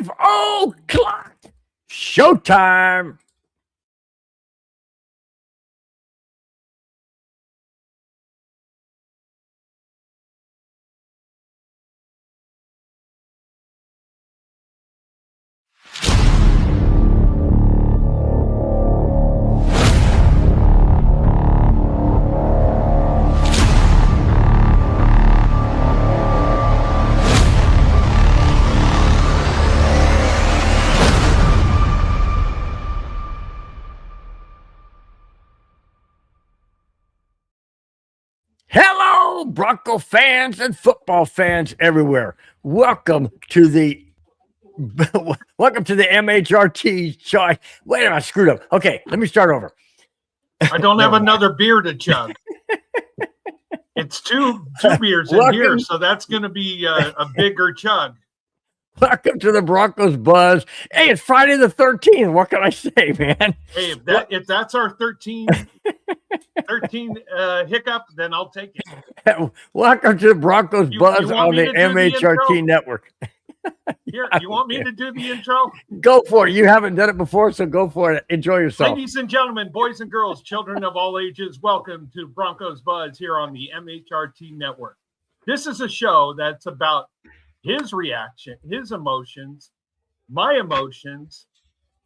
5:00 showtime. Hello, Bronco fans and football fans everywhere. Welcome to the MHRT show. Wait a minute, I screwed up. Okay, let me start over. I don't have another beer to chug. It's two beers in here, so that's going to be a bigger chug. Welcome to the Broncos Buzz. Hey, it's Friday the 13th. What can I say, man? Hey, if that's our 13 hiccup, then I'll take it. Welcome to the Broncos Buzz on the MHRT network. Here, you want me to do the intro? Go for it. You haven't done it before, so go for it. Enjoy yourself. Ladies and gentlemen, boys and girls, children of all ages, welcome to Broncos Buzz here on the MHRT network. This is a show that's about his reaction, his emotions, my emotions,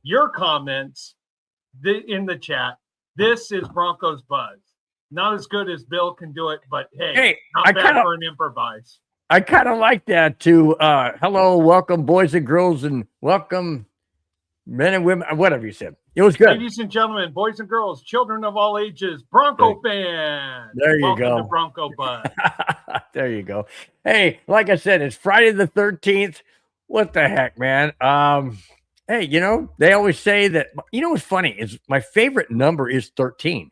your comments in the chat. This is Broncos Buzz. Not as good as Bill can do it, but hey not bad for an improvise. I kind of like that too. Hello, welcome, boys and girls, and welcome, men and women, whatever you said. It was good. Ladies and gentlemen, boys and girls, children of all ages, Bronco fans. There you welcome go. To Bronco Buzz. There you go. Hey, like I said, it's Friday the 13th. What the heck, man? Hey, they always say that, what's funny is my favorite number is 13.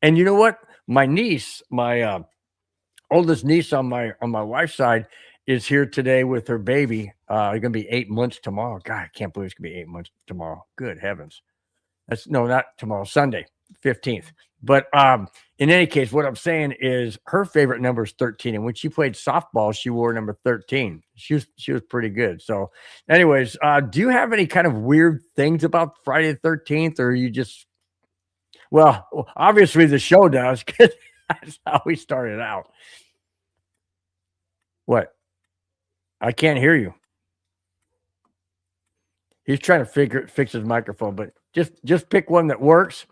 And you know what? My niece, my oldest niece on my wife's side is here today with her baby. It's gonna be 8 months tomorrow. God, I can't believe it's gonna be 8 months tomorrow. Good heavens. Not tomorrow, Sunday, 15th. But in any case, what I'm saying is her favorite number is 13. And when she played softball, she wore number 13. She was pretty good. So anyways, do you have any kind of weird things about Friday the 13th, or you just, well, obviously the show does, because that's how we started out. What? I can't hear you. He's trying to fix his microphone, but just pick one that works,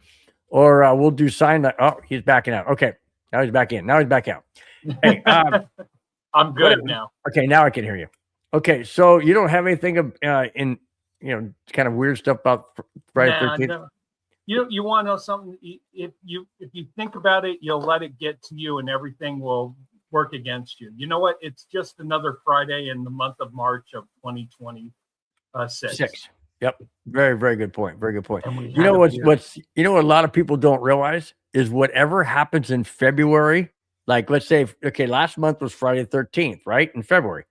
or we'll do sign that. Oh, he's backing out. Okay, now he's back in. Now he's back out. Hey, I'm good now. Okay, now I can hear you. Okay, so you don't have anything in kind of weird stuff about Friday 13th? No. You want to know something? If you think about it, you'll let it get to you, and everything will work against you. You know what? It's just another Friday in the month of March of 2026. Yep. Very, very good point. Very good point. You know what a lot of people don't realize is whatever happens in February, like let's say, okay, last month was Friday the 13th, right? In February.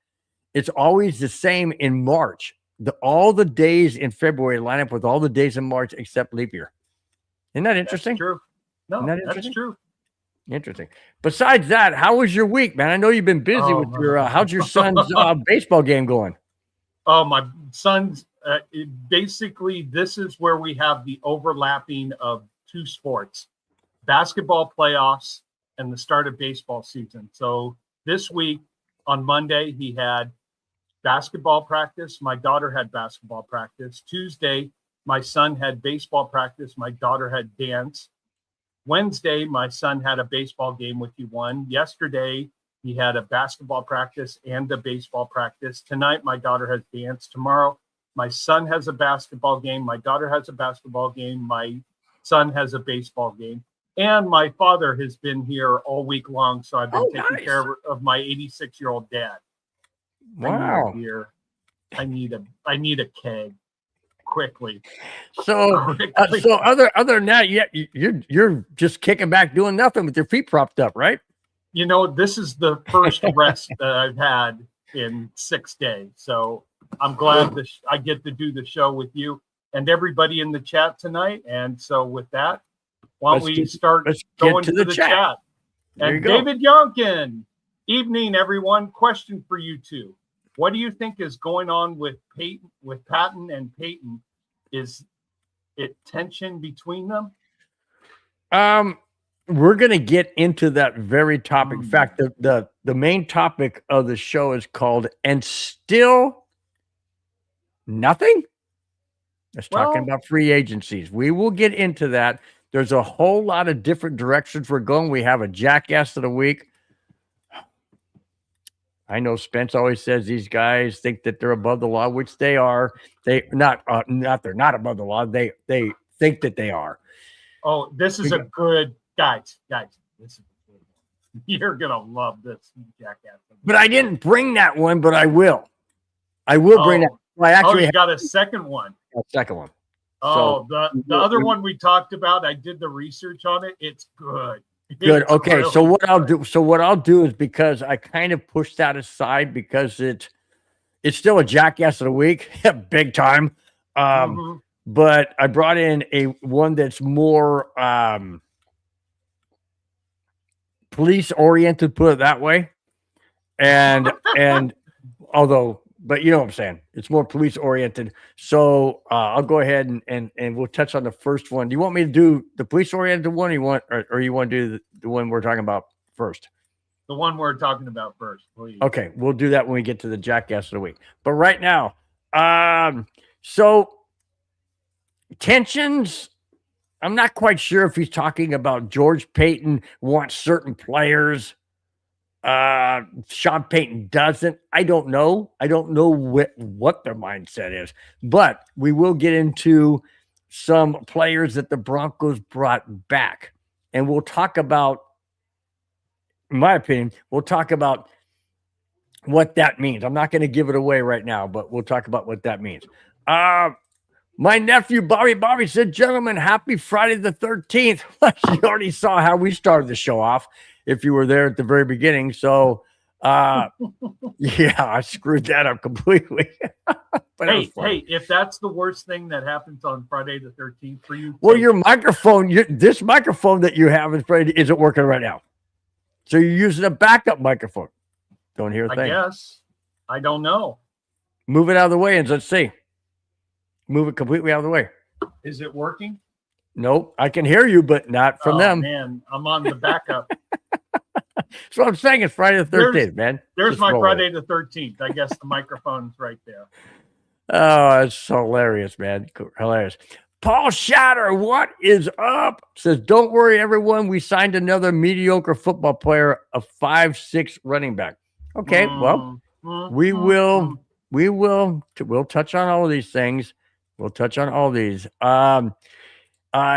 It's always the same in March. All the days in February line up with all the days in March except leap year. Isn't that interesting? That's true. No, that's true. Interesting. Besides that, how was your week, man? I know you've been busy with your how's your son's baseball game going? Oh, my son's basically this is where we have the overlapping of two sports, basketball playoffs and the start of baseball season. So this week on Monday, he had basketball practice. My daughter had basketball practice. Tuesday, my son had baseball practice. My daughter had dance. Wednesday, my son had a baseball game with U1. Yesterday, he had a basketball practice and a baseball practice. Tonight, my daughter has dance. Tomorrow, my son has a basketball game. My daughter has a basketball game. My son has a baseball game. And my father has been here all week long, so I've been taking care of my 86-year-old dad. Wow. I need a keg quickly. So other than that, you're just kicking back, doing nothing with your feet propped up, right? This is the first rest that I've had in 6 days. So I'm glad that I get to do the show with you and everybody in the chat tonight. And so with that, why don't we start going to the chat? And David Yonkin, evening, everyone. Question for you two. What do you think is going on with Patton and Peyton? Is it tension between them? We're going to get into that very topic. In fact, the main topic of the show is called "And Still Nothing." It's talking about free agencies. We will get into that. There's a whole lot of different directions we're going. We have a jackass of the week. I know Spence always says these guys think that they're above the law, which they are. They're not above the law. They think that they are. Oh, this is a good guys. This is a good one. You're gonna love this jackass. But I didn't bring that one, but I will. I will bring that. Well, I actually you got a second one. A second one. Oh, so, the other one we talked about, I did the research on it. It's good. Good. Okay. Really so what I'll do is, because I kind of pushed that aside because it's still a jackass of the week, big time. But I brought in one that's more police oriented, put it that way. And but you know what I'm saying? It's more police oriented. So I'll go ahead and we'll touch on the first one. Do you want me to do the police oriented one, or you want to do the one we're talking about first? The one we're talking about first, please. Okay, we'll do that when we get to the jackass of the week. But right now, so tensions. I'm not quite sure if he's talking about George Payton wants certain players. Sean Payton doesn't. I don't know. I don't know what their mindset is, but we will get into some players that the Broncos brought back, and we'll talk about, in my opinion, we'll talk about what that means. I'm not going to give it away right now, but we'll talk about what that means. My nephew, Bobby said, gentlemen, happy Friday the 13th. You already saw how we started the show off, if you were there at the very beginning. So, yeah, I screwed that up completely. But hey, if that's the worst thing that happens on Friday the 13th for you. Well, your microphone, this microphone that you have isn't working right now. So you're using a backup microphone. Don't hear a thing. I guess. I don't know. Move it out of the way and let's see. Move it completely out of the way. Is it working? Nope. I can hear you, but not from them. Man, I'm on the backup. So I'm saying it's Friday the 13th, man. There's my Friday the 13th. I guess the microphone's right there. Oh, it's hilarious, man. Hilarious. Paul Shatter, what is up? Says, don't worry, everyone. We signed another mediocre football player, a 5'6" running back. Okay, well, we'll touch on all of these things. We'll touch on all these.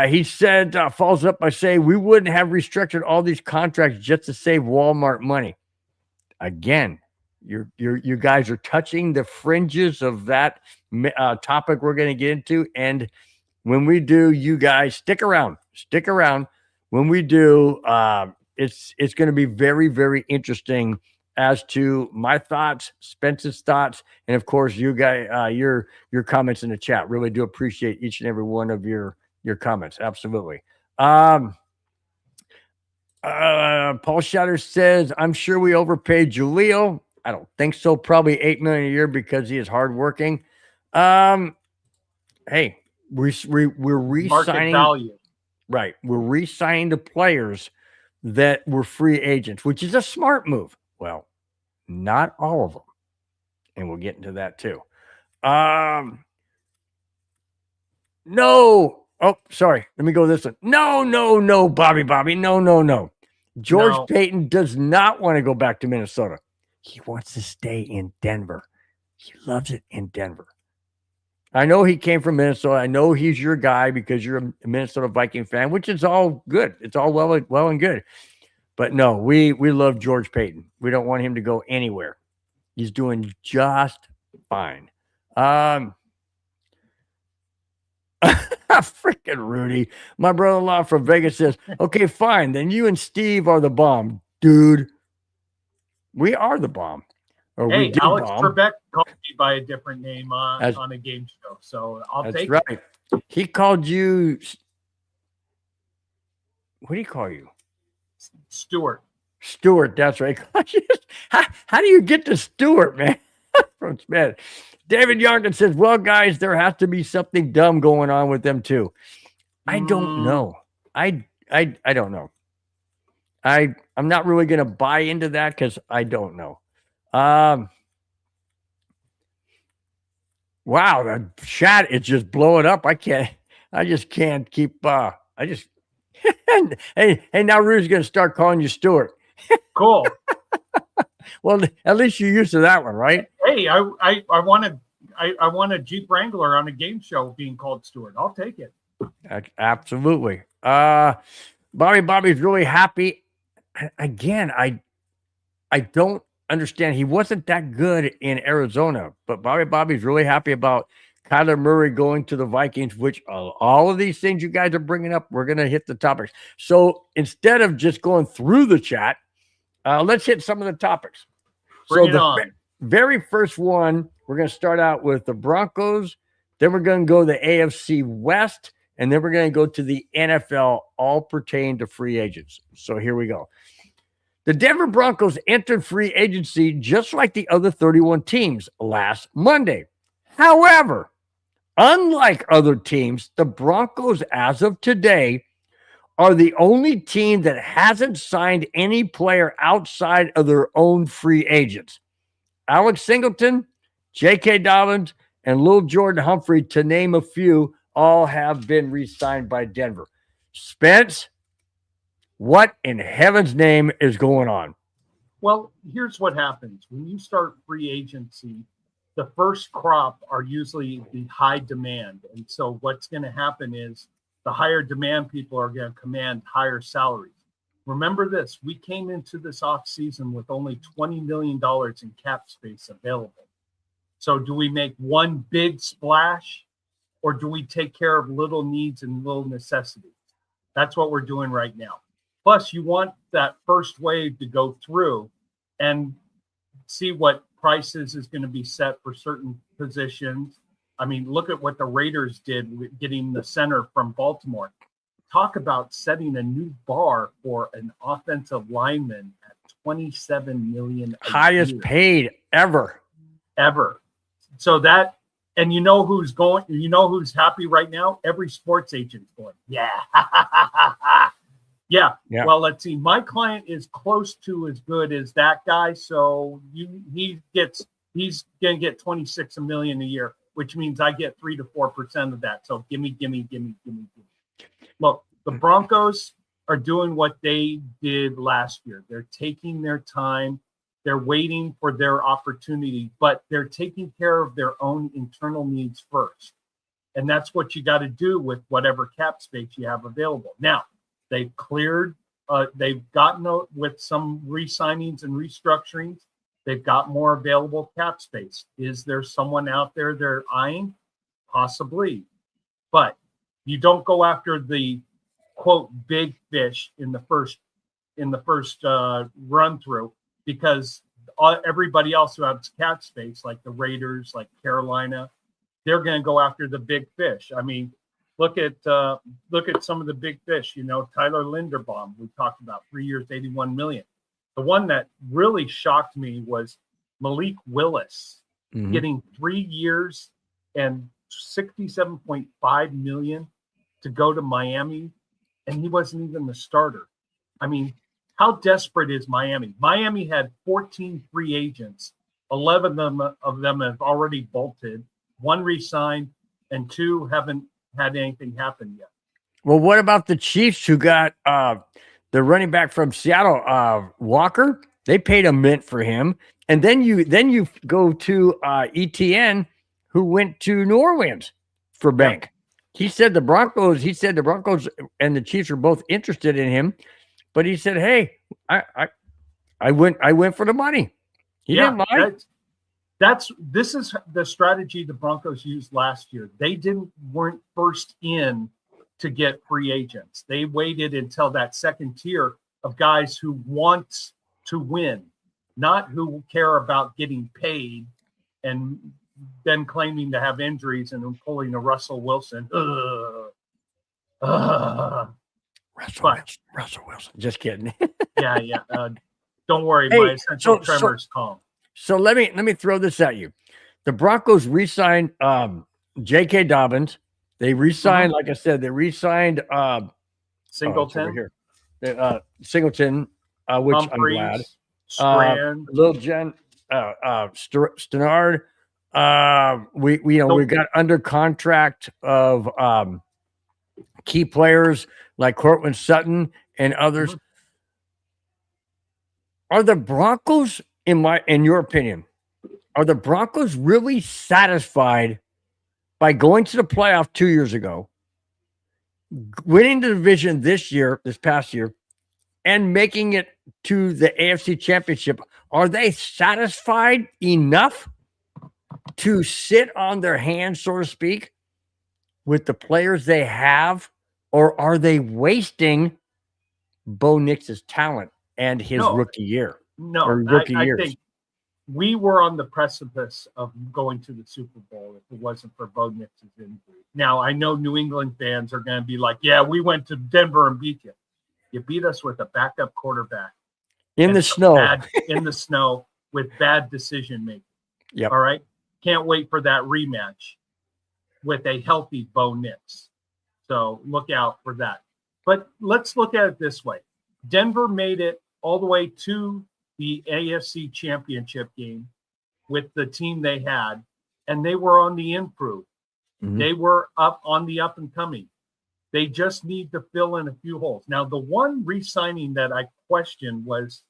He said, follows up by saying, we wouldn't have restructured all these contracts just to save Walmart money. Again, you guys are touching the fringes of that topic we're going to get into. And when we do, you guys stick around. When we do, it's going to be very, very interesting as to my thoughts, Spence's thoughts, and of course, you guys, your comments in the chat. Really do appreciate each and every one of your comments. Absolutely. Paul Shatter says, I'm sure we overpaid Julio. I don't think so. Probably $8 million a year because he is hardworking. Hey, we're re-signing value. Right. We're re-signing the players that were free agents, which is a smart move. Well, not all of them. And we'll get into that too. No. Oh, sorry. Let me go this one. No, Bobby. No. George Payton does not want to go back to Minnesota. He wants to stay in Denver. He loves it in Denver. I know he came from Minnesota. I know he's your guy because you're a Minnesota Viking fan, which is all good. It's all well and good. But no, we love George Payton. We don't want him to go anywhere. He's doing just fine. Freaking Rudy. My brother-in-law from Vegas says, okay, fine. Then you and Steve are the bomb, dude. We are the bomb. Or hey, we did Alex bomb. Trebek called me by a different name on a game show. So I'll take right. it. He called you. What do you call you? Stewart, that's right. How do you get to Stewart, man? from Smith. David Yarkin says, well, guys, there has to be something dumb going on with them too. I don't know. I don't know. I'm not really going to buy into that because I don't know. Wow, the chat is just blowing up. I just can't keep. Hey, now Rue's going to start calling you Stuart. Cool. Well, at least you're used to that one, right? Hey, I want a Jeep Wrangler on a game show being called Stuart. I'll take it. Absolutely. Bobby's really happy. Again, I don't understand. He wasn't that good in Arizona, but Bobby's really happy about Kyler Murray going to the Vikings, which all of these things you guys are bringing up, we're going to hit the topics. So instead of just going through the chat, let's hit some of the topics. Bring it on. Very first one, we're going to start out with the Broncos. Then we're going to go to the AFC West, and then we're going to go to the NFL, all pertain to free agents. So here we go. The Denver Broncos entered free agency just like the other 31 teams last Monday. However, unlike other teams, the Broncos, as of today, are the only team that hasn't signed any player outside of their own free agents. Alex Singleton, J.K. Dobbins, and Lil Jordan Humphrey, to name a few, all have been re-signed by Denver. Spence, what in heaven's name is going on? Well, here's what happens. When you start free agency, the first crop are usually the high demand. And so what's going to happen is the higher demand people are going to command higher salaries. Remember this, we came into this offseason with only $20 million in cap space available. So do we make one big splash, or do we take care of little needs and little necessities? That's what we're doing right now. Plus, you want that first wave to go through and see what prices is going to be set for certain positions. I mean, look at what the Raiders did with getting the center from Baltimore. Talk about setting a new bar for an offensive lineman at $27 million. Highest paid ever. So that, and you know who's happy right now? Every sports agent's going, yeah. Yeah. Well, let's see. My client is close to as good as that guy. So he's going to get $26 million a year, which means I get 3 to 4% of that. So give me. Look, the Broncos are doing what they did last year. They're taking their time. They're waiting for their opportunity, but they're taking care of their own internal needs first. And that's what you got to do with whatever cap space you have available. Now, they've gotten with some re-signings and restructurings. They've got more available cap space. Is there someone out there they're eyeing? Possibly. But you don't go after the quote big fish in the first run through, because everybody else who has cap space, like the Raiders, like Carolina, they're going to go after the big fish. I mean, look at some of the big fish. You know, Tyler Linderbaum, we talked about, 3 years, $81 million. The one that really shocked me was Malik Willis getting 3 years and $67.5 million to go to Miami, and he wasn't even the starter. I mean, how desperate is Miami? Miami had 14 free agents. 11 of them have already bolted. 1 re-signed, and 2 haven't had anything happen yet. Well, what about the Chiefs, who got the running back from Seattle, Walker? They paid a mint for him, and then you go to ETN, who went to New Orleans for bank. Yeah. He said the Broncos and the Chiefs are both interested in him, but he said, "Hey, I went for the money." He didn't mind. This is the strategy the Broncos used last year. They weren't first in to get free agents. They waited until that second tier of guys who want to win, not who care about getting paid and then claiming to have injuries and pulling a Russell Wilson. Russell Wilson. Just kidding. Yeah. Don't worry. My essential tremor is calm. So let me throw this at you. The Broncos re-signed J.K. Dobbins. They re-signed, like I said, they re-signed it's over Singleton, here. Singleton, which I'm glad. Humphreys, Strand. Little Jen, Stenard. We got under contract of key players like Cortland Sutton and others. Are the Broncos, in your opinion, are the Broncos really satisfied by going to the playoff 2 years ago, winning the division this past year, and making it to the AFC Championship? Are they satisfied enough to sit on their hands, so to speak, with the players they have, or are they wasting Bo Nix's talent and his rookie year? No, I think we were on the precipice of going to the Super Bowl if it wasn't for Bo Nix's injury. Now, I know New England fans are going to be like, yeah, we went to Denver and beat you. You beat us with a backup quarterback. In the snow. In the snow with bad decision making. Yep. All right. Can't wait for that rematch with a healthy Bo Nix. So look out for that. But let's look at it this way. Denver made it all the way to the AFC Championship game with the team they had, and they were on the improve. Mm-hmm. They were up and coming. They just need to fill in a few holes. Now, the one re-signing that I questioned was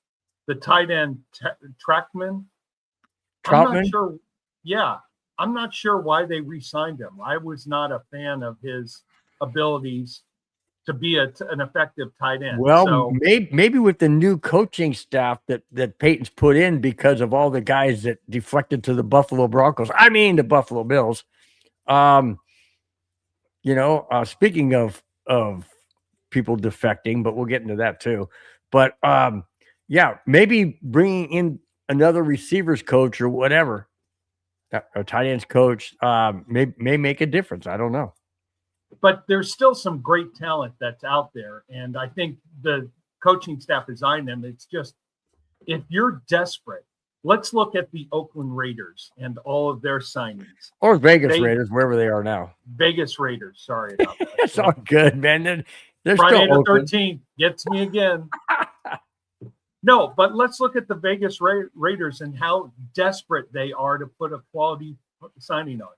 the tight end Trackman. I'm not sure. Yeah, I'm not sure why they re-signed him. I was not a fan of his abilities to be an effective tight end. Well, maybe with the new coaching staff that Peyton's put in because of all the guys that deflected to the Buffalo Broncos. I mean, the Buffalo Bills. Speaking of people defecting, but we'll get into that too. But maybe bringing in another receivers coach or whatever, a tight ends coach, may make a difference. I don't know. But there's still some great talent that's out there. And I think the coaching staff designed them. It's just, if you're desperate, let's look at the Oakland Raiders and all of their signings. Or Vegas Raiders, wherever they are now. Vegas Raiders. Sorry about that. It's all good, man. They're Friday still the 13th gets me again. No, but let's look at the Vegas Raiders and how desperate they are to put a quality signing on.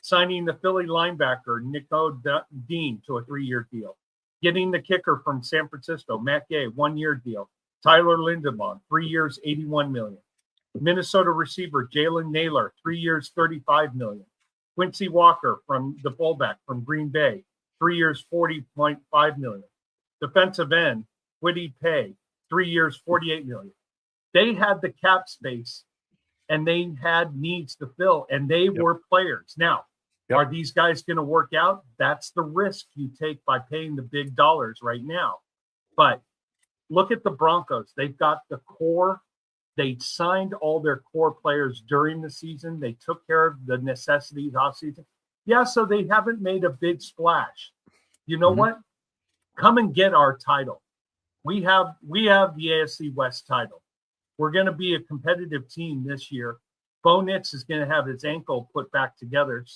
Signing the Philly linebacker, Nico Dean, to a 3-year deal. Getting the kicker from San Francisco, Matt Gay, 1-year deal. Tyler Linderbaum, 3 years, $81 million. Minnesota receiver, Jalen Naylor, 3 years, $35 million. Quincy Walker from the fullback from Green Bay, 3 years, $40.5 million. Defensive end, Kwity Paye, 3 years, $48 million. They had the cap space and they had needs to fill, and they were players. Now, are these guys going to work out? That's the risk you take by paying the big dollars right now. But look at the Broncos. They've got the core. They signed all their core players during the season. They took care of the necessities off season. Yeah, so they haven't made a big splash. You know what? Come and get our title. We have the AFC West title. We're going to be a competitive team this year. Bo Nix is going to have his ankle put back together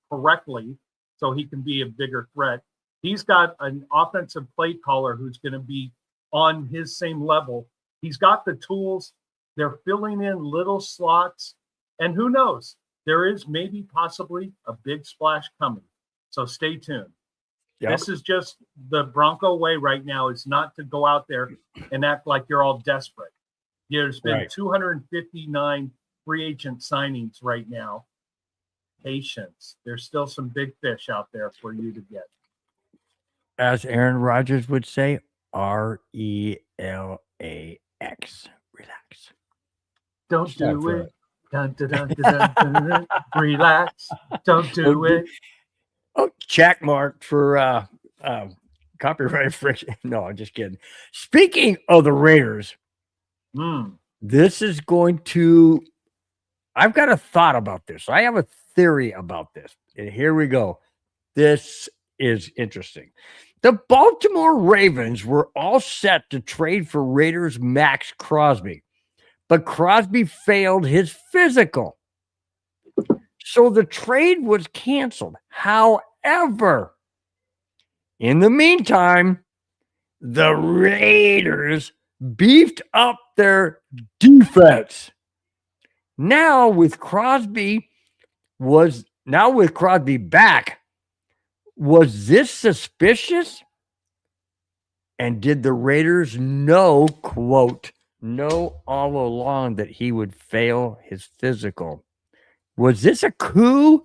correctly, so he can be a bigger threat. He's got an offensive play caller who's going to be on his same level. He's got the tools. They're filling in little slots, and who knows? There is maybe possibly a big splash coming. So stay tuned. Yep. This is just the Bronco way right now, is not to go out there and act like you're all desperate. There's been 259 free agent signings right now. Patience. There's still some big fish out there for you to get. As Aaron Rodgers would say, RELAX. Relax. Don't do it. Dun, dun, dun, dun, dun, dun. Relax. Don't do it. Oh, check mark for copyright friction. No, I'm just kidding. Speaking of the Raiders, this is going to. I've got a thought about this. I have a theory about this. And here we go. This is interesting. The Baltimore Ravens were all set to trade for Raiders Max Crosby. but Crosby failed his physical. So the trade was canceled. However, in the meantime, the Raiders beefed up their defense. Now with Crosby back, was this suspicious? And did the Raiders know, quote, know all along that he would fail his physical? Was this a coup?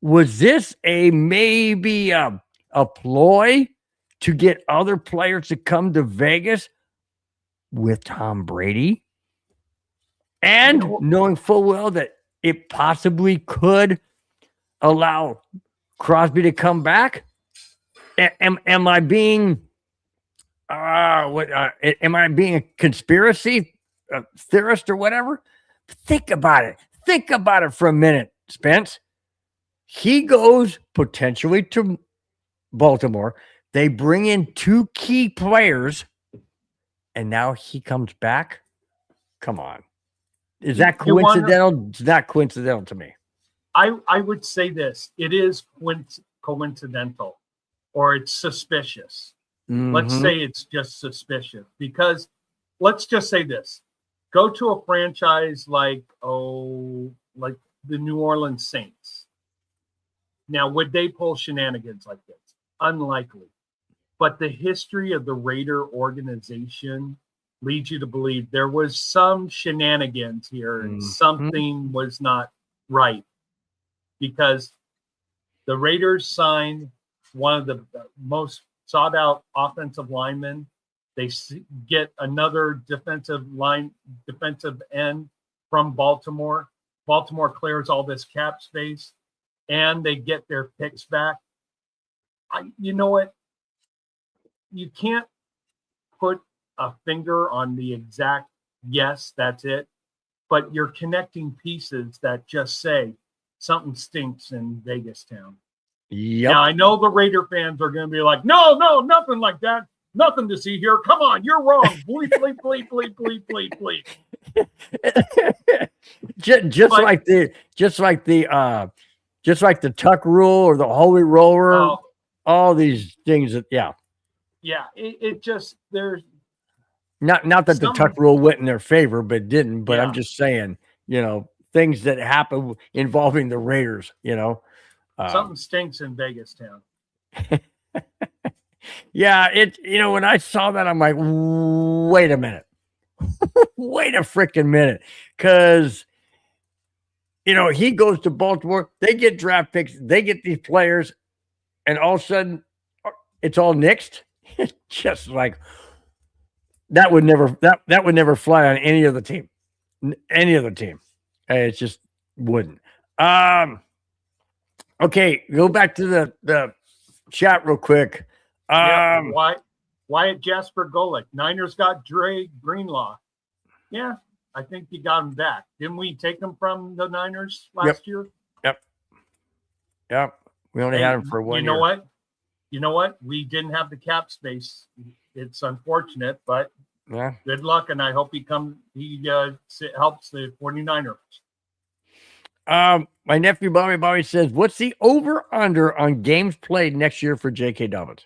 Was this maybe a ploy to get other players to come to Vegas with Tom Brady? And knowing full well that it possibly could allow Crosby to come back? Am I being am I being a conspiracy theorist or whatever? Think about it. Think about it for a minute, Spence. He goes potentially to Baltimore. They bring in 2 key players, and now he comes back. Come on. Is that coincidental? It's not coincidental to me. I would say this. It is coincidental, or it's suspicious. Mm-hmm. Let's say it's just suspicious, because let's just say this. Go to a franchise like the New Orleans Saints. Now, would they pull shenanigans like this? Unlikely. But the history of the Raider organization leads you to believe there was some shenanigans here and something was not right, because the Raiders signed one of the most sought out offensive linemen. They get another defensive end from Baltimore. Baltimore clears all this cap space, and they get their picks back. You know what? You can't put a finger on the exact yes, that's it, but you're connecting pieces that just say something stinks in Vegas town. Yep. Now, I know the Raider fans are going to be like, no, nothing like that. Nothing to see here. Come on, you're wrong. Bleep, bleep, bleep, bleep, bleep, bleep, bleep. just like the tuck rule or the holy roller, all these things that, it just, there's not that the tuck rule went in their favor, but it didn't. But I'm just saying, things that happen involving the Raiders, something stinks in Vegas town. Yeah, when I saw that, I'm like, wait a minute. Wait a freaking minute. Because, he goes to Baltimore, they get draft picks, they get these players, and all of a sudden, it's all nixed. Just like, that would never fly on any other team. Any other team. It just wouldn't. Okay, go back to the chat real quick. Wyatt Jasper Golick. Niners got Dre Greenlaw. Yeah, I think you got him back. Didn't we take him from the Niners last year? Yep. We only had him for 1 year. You know what? We didn't have the cap space. It's unfortunate, but good luck, and I hope he helps the 49ers. My nephew Bobby says, what's the over-under on games played next year for J.K. Dobbins?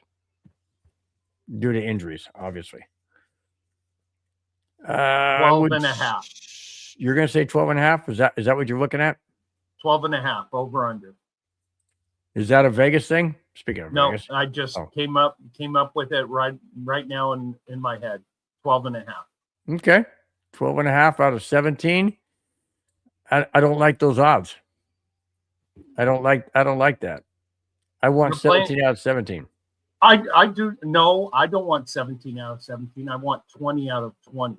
Due to injuries, obviously. 12.5. You're going to say 12.5? Is that what you're looking at? 12.5 over under. Is that a Vegas thing? Speaking of Vegas. No, I just came up with it right now in my head. 12.5. Okay. 12.5 out of 17. I don't like those odds. I don't like that. I want 17 out of 17. I do. No, I don't want 17 out of 17. I want 20 out of 20.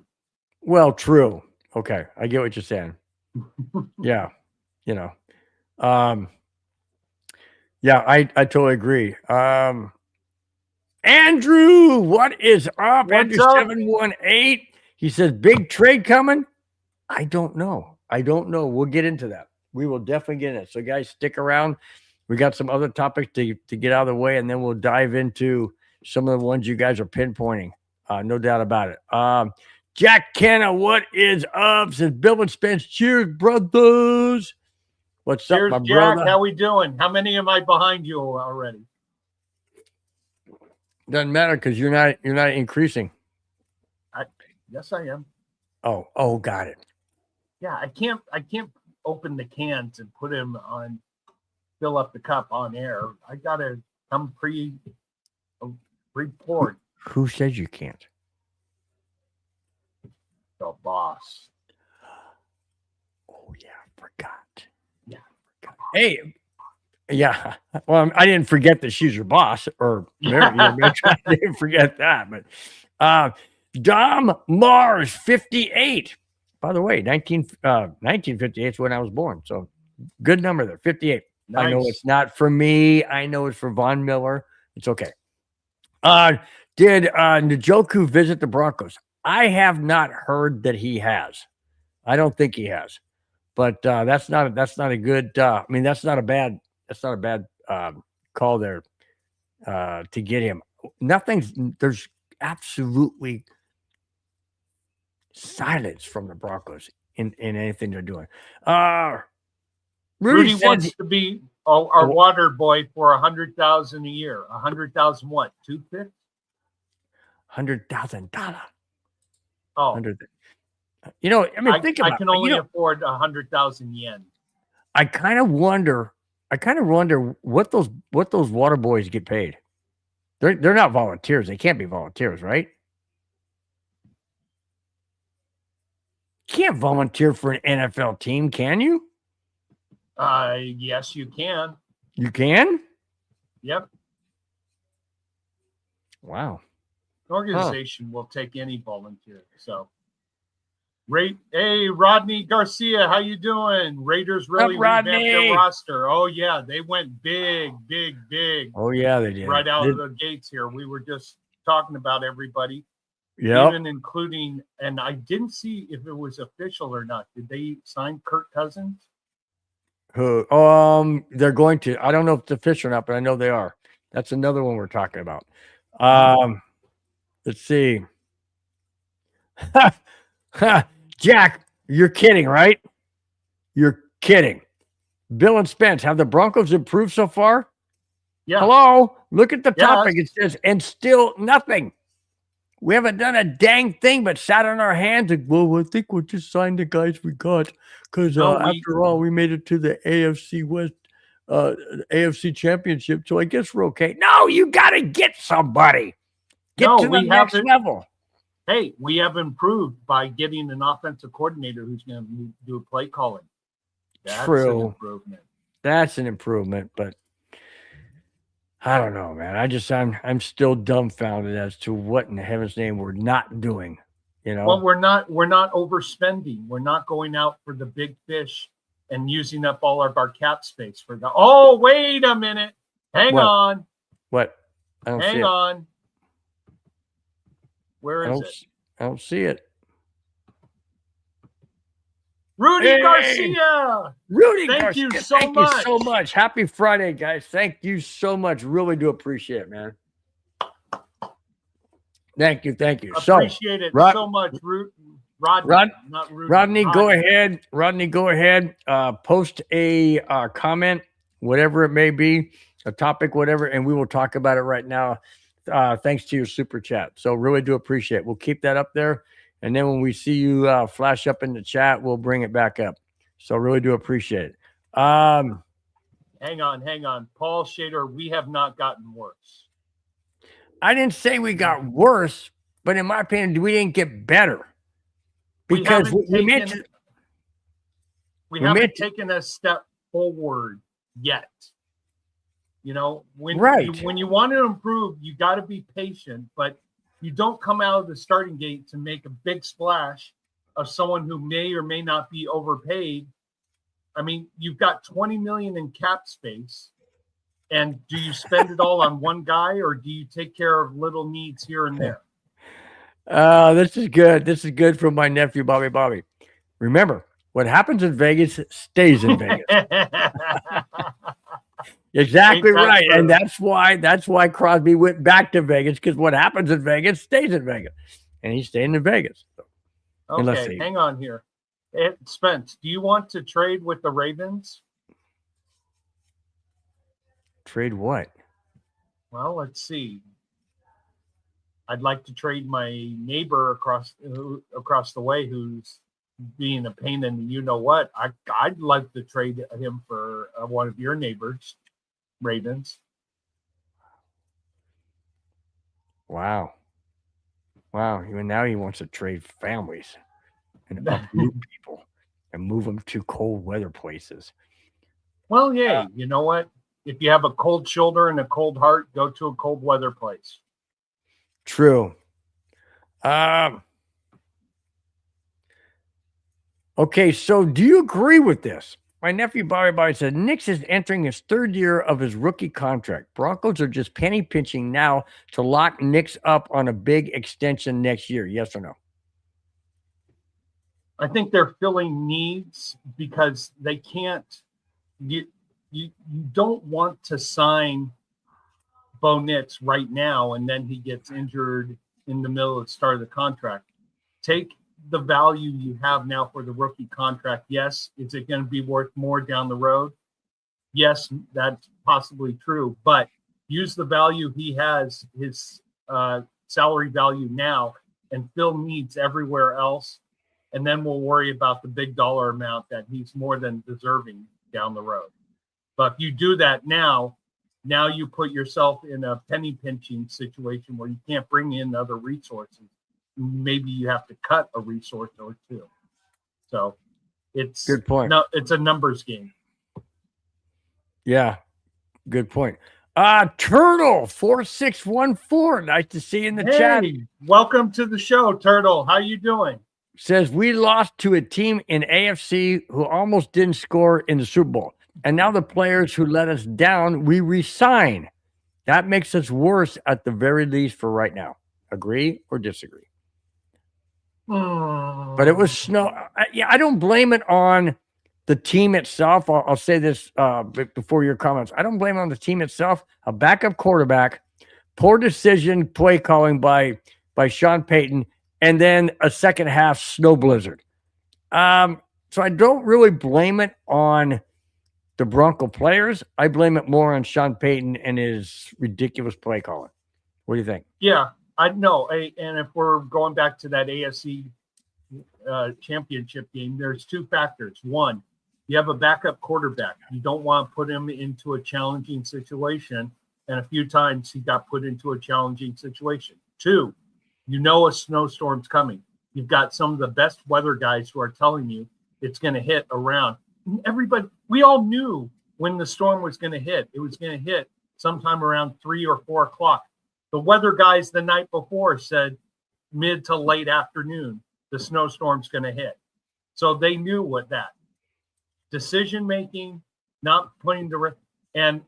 Well, true. Okay. I get what you're saying. Yeah. Yeah, I totally agree. Andrew, what is up? Andrew 718. He says, big trade coming. I don't know. We'll get into that. We will definitely get in it. So guys, stick around. We got some other topics to get out of the way, and then we'll dive into some of the ones you guys are pinpointing. No doubt about it. Jack Canna, what is up? Says Bill and Spence. Cheers, brothers. What's Cheers, up, my Jack. brother? How we doing? How many am I behind you already? Doesn't matter because you're not increasing. Yes, I am. Oh, got it. Yeah, I can't open the cans and put him on, fill up the cup on air. I gotta come pre-poured. Who says you can't? The boss. Oh yeah, I forgot. Yeah. Hey, yeah. Well, I didn't forget that she's your boss, or Mary, I didn't forget that. But Dom Mars 58. By the way, 1958 is when I was born. So good number there, 58. Nice. I know it's not for me. I know it's for Von Miller. It's okay. Did Njoku visit the Broncos? I have not heard that he has. I don't think he has. But that's not a good. I mean, that's not a bad call there to get him. There's absolutely silence from the Broncos in anything they're doing. Rudy wants to be our water boy for $100,000 a year. 100,000 what? $250? $100,000. Oh, 100. You know, I mean, think about it. I can only afford 100,000 yen. I kind of wonder what those water boys get paid. They're not volunteers. They can't be volunteers, right? Can't volunteer for an NFL team, can you? Yes, you can. You can? Yep. Wow. An organization will take any volunteer. So, hey, Rodney Garcia, how you doing? Raiders really revamped their roster. Oh yeah, they went big. Oh yeah, they did. Right out of the gates here. We were just talking about everybody. Yeah. Even including, and I didn't see if it was official or not. Did they sign Kirk Cousins? Who? They're going to. I don't know if it's official or not, but I know they are. That's another one we're talking about. Let's see. Jack, you're kidding, right? You're kidding. Bill and Spence, have the Broncos improved so far? Yeah. Hello? Look at the topic. It says, and still nothing. We haven't done a dang thing but sat on our hands and, well, I think we'll just sign the guys we got because after all, we made it to the AFC West, AFC Championship, so I guess we're okay. No, you got to get somebody. Get to the next level. Hey, we have improved by getting an offensive coordinator who's going to do play calling. That's an improvement. That's an improvement, but I don't know, man. I'm still dumbfounded as to what in heaven's name we're not doing. You know, well, we're not overspending. We're not going out for the big fish and using up all of our cap space for the. Oh, wait a minute. Hang on. What? Hang on. Where is it? I don't see it. Rudy Garcia. Rudy Garcia. Thank you so much. Happy Friday, guys. Thank you so much. Really do appreciate it, man. Thank you. Appreciate it so much, Rodney. Not Rudy. Rodney, go ahead. Rodney, go ahead. Post a comment, whatever it may be, a topic, whatever, and we will talk about it right now. Thanks to your super chat. So really do appreciate it. We'll keep that up there. And then when we see you flash up in the chat, we'll bring it back up. So really do appreciate it. Hang on. Paul Shader, we have not gotten worse. I didn't say we got worse, but in my opinion, we didn't get better. Because we haven't taken a step forward yet. You know, when you want to improve, you got to be patient, but you don't come out of the starting gate to make a big splash of someone who may or may not be overpaid. I mean, you've got $20 million in cap space, and do you spend it all on one guy, or do you take care of little needs here and there? This is good. This is good from my nephew, Bobby. Remember, what happens in Vegas stays in Vegas. Exactly right. True. And that's why Crosby went back to Vegas, because what happens in Vegas stays in Vegas. And he's staying in Vegas. And let's Okay, see. hang on here. Spence, do you want to trade with the Ravens? Trade what? Well, let's see. I'd like to trade my neighbor across the way who's being a pain in the you-know-what. I'd like to trade him for one of your neighbors, Ravens. Wow. Even now he wants to trade families and uproot people and move them to cold weather places. Well, yay. You know what? If you have a cold shoulder and a cold heart, go to a cold weather place. True. Okay, so do you agree with this? My nephew Bobby said Nix is entering his third year of his rookie contract. Broncos are just penny pinching now to lock Nix up on a big extension next year. Yes or no? I think they're filling needs because they can't. You don't want to sign Bo Nix right now and then he gets injured in the middle of the start of the contract. Take the value you have now for the rookie contract. Yes, is it going to be worth more down the road? Yes, that's possibly true, but use the value he has, his salary value now, and fill needs everywhere else, and then we'll worry about the big dollar amount that he's more than deserving down the road. But if you do that now you put yourself in a penny pinching situation where you can't bring in other resources. Maybe you have to cut a resource or two. So it's good point. No, it's a numbers game. Yeah, good point. Turtle 4614. Nice to see you in the chat. Welcome to the show, Turtle. How you doing? Says we lost to a team in AFC who almost didn't score in the Super Bowl. And now the players who let us down, we resign. That makes us worse at the very least for right now. Agree or disagree? But it was snow. I don't blame it on the team itself. I'll say this before your comments. I don't blame it on the team itself. A backup quarterback, poor decision, play calling by Sean Payton, and then a second half snow blizzard. So I don't really blame it on the Bronco players. I blame it more on Sean Payton and his ridiculous play calling. What do you think? Yeah, I know. And if we're going back to that AFC championship game, there's two factors. One, you have a backup quarterback. You don't want to put him into a challenging situation. And a few times he got put into a challenging situation. Two, you know a snowstorm's coming. You've got some of the best weather guys who are telling you it's going to hit around. Everybody, we all knew when the storm was going to hit. It was going to hit sometime around 3 or 4 o'clock. The weather guys the night before said mid to late afternoon, the snowstorm's going to hit. So they knew what that decision making, not putting the, and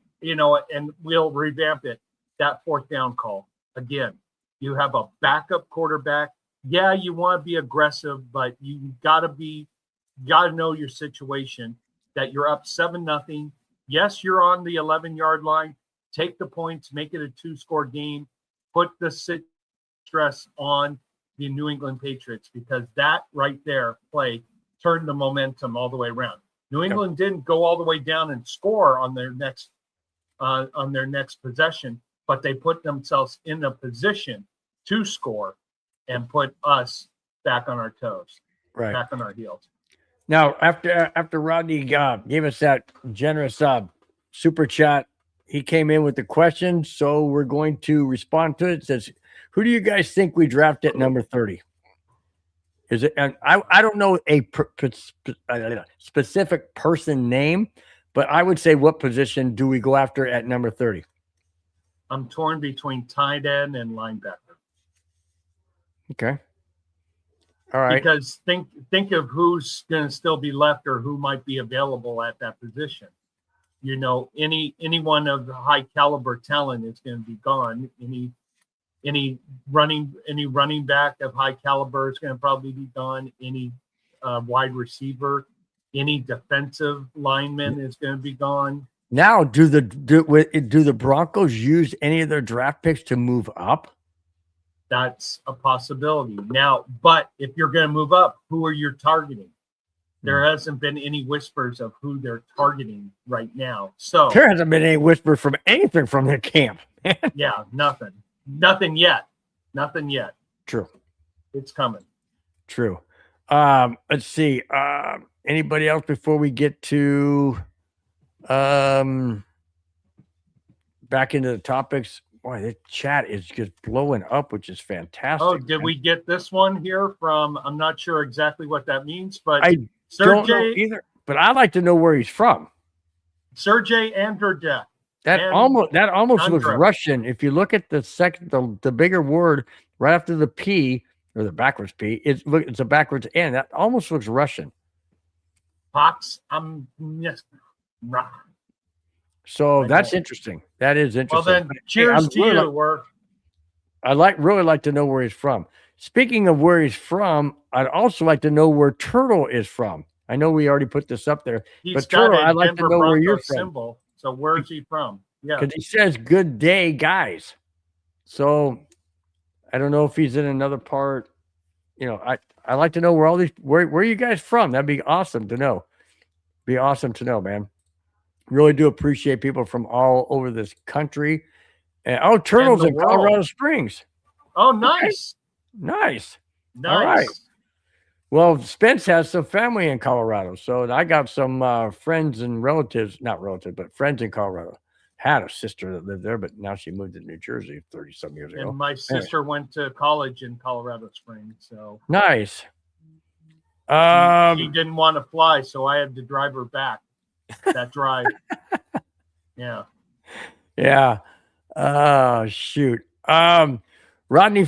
we'll revamp it. That fourth down call again. You have a backup quarterback. Yeah, you want to be aggressive, but you got to know your situation, that you're up 7-0. Yes, you're on the 11-yard line. Take the points, make it a 2-score game. Put the stress on the New England Patriots, because that right there play turned the momentum all the way around. New England didn't go all the way down and score on their next possession, but they put themselves in a position to score and put us back on our toes, back on our heels. Now, after Rodney gave us that generous super chat, he came in with the question, so we're going to respond to it. It says, who do you guys think we draft at number 30? Is it? And I don't know a specific person name, but I would say, what position do we go after at number 30? I'm torn between tight end and linebacker. Okay. All right. Because think of who's going to still be left or who might be available at that position. Anyone of the high caliber talent is going to be gone. Any running back of high caliber is going to probably be gone. Any wide receiver, any defensive lineman is going to be gone. Now, do the Broncos use any of their draft picks to move up? That's a possibility. Now, but if you're going to move up, who are you targeting? There hasn't been any whispers of who they're targeting right now. So there hasn't been any whisper from anything from the camp. yeah, nothing. Nothing yet. Nothing yet. True. It's coming. True. Let's see. Anybody else before we get to back into the topics? Boy, the chat is just blowing up, which is fantastic. Oh, did we get this one here from? I'm not sure exactly what that means, but I don't know either. But I'd like to know where he's from. Sergey Andredev. That almost looks Russian. If you look at the bigger word right after the P or the backwards P, it's a backwards N. That almost looks Russian. Pox. Yes. So that's interesting. That is interesting. Well, then, cheers to you. I'd really like to know where he's from. Speaking of where he's from, I'd also like to know where Turtle is from. I know we already put this up there, but Turtle, I'd like to know where you're from. Symbol. So where is he from? Yeah, because he says "Good day, guys." So I don't know if he's in another part. You know, I like to know where are you guys from? That'd be awesome to know. Be awesome to know, man. Really do appreciate people from all over this country. And Turtle's in Colorado Springs. Oh, nice. Nice. All right. Well, Spence has some family in Colorado. So I got some friends and relatives, not relatives, but friends in Colorado. Had a sister that lived there, but now she moved to New Jersey 30-some years ago. And my sister went to college in Colorado Springs. So nice. She didn't want to fly, so I had to drive her back that drive. Yeah. Yeah. Oh, shoot. Rodney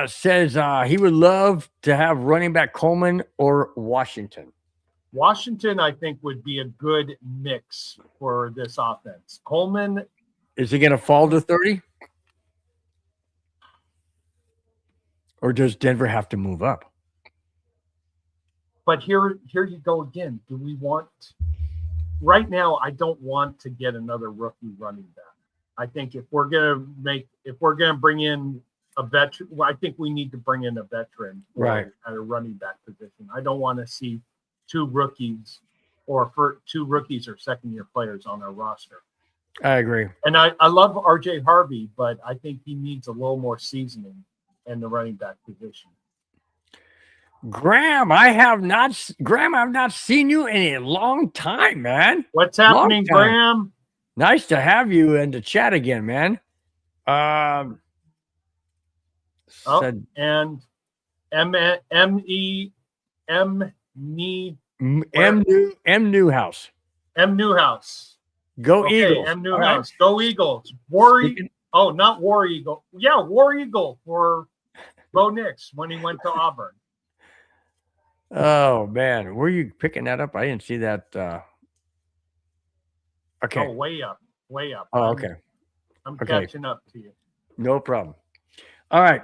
says he would love to have running back Coleman or Washington. Washington, I think, would be a good mix for this offense. Coleman. Is he going to fall to 30? Or does Denver have to move up? But here you go again. Do we want right now? I don't want to get another rookie running back. I think if we're gonna bring in a veteran, I think we need to bring in a veteran right at a running back position. I don't want to see two rookies or second-year players on our roster. I agree. And I love RJ Harvey, but I think he needs a little more seasoning in the running back position. Graham, I've not seen you in a long time, man. What's happening, Graham? Nice to have you in the chat again, man. And Newhouse. M Newhouse. Go Eagles. M Newhouse. Right. Go Eagles. Not War Eagle. Yeah, War Eagle for Bo Nix when he went to Auburn. Oh man, were you picking that up? I didn't see that. Okay. Oh, way up. Oh, okay. I'm catching up to you. No problem. All right.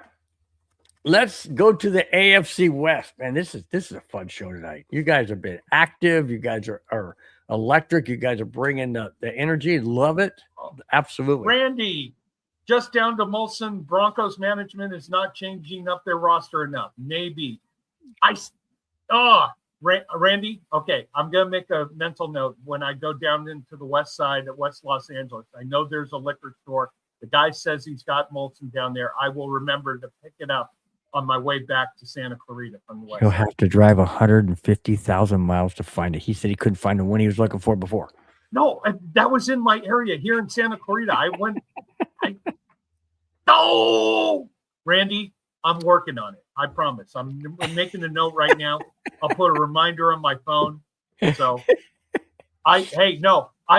Let's go to the AFC West. Man, this is a fun show tonight. You guys have been active. You guys are electric. You guys are bringing the energy. Love it. Absolutely. Randy, just down to Molson. Broncos management is not changing up their roster enough. Maybe. Randy, okay, I'm going to make a mental note when I go down into the west side of West Los Angeles. I know there's a liquor store. The guy says he's got Molson down there. I will remember to pick it up on my way back to Santa Clarita from the west. He'll have to drive 150,000 miles to find it. He said he couldn't find the one he was looking for before. No, that was in my area here in Santa Clarita. No, Randy, I'm working on it. I promise. I'm making a note right now. I'll put a reminder on my phone. So I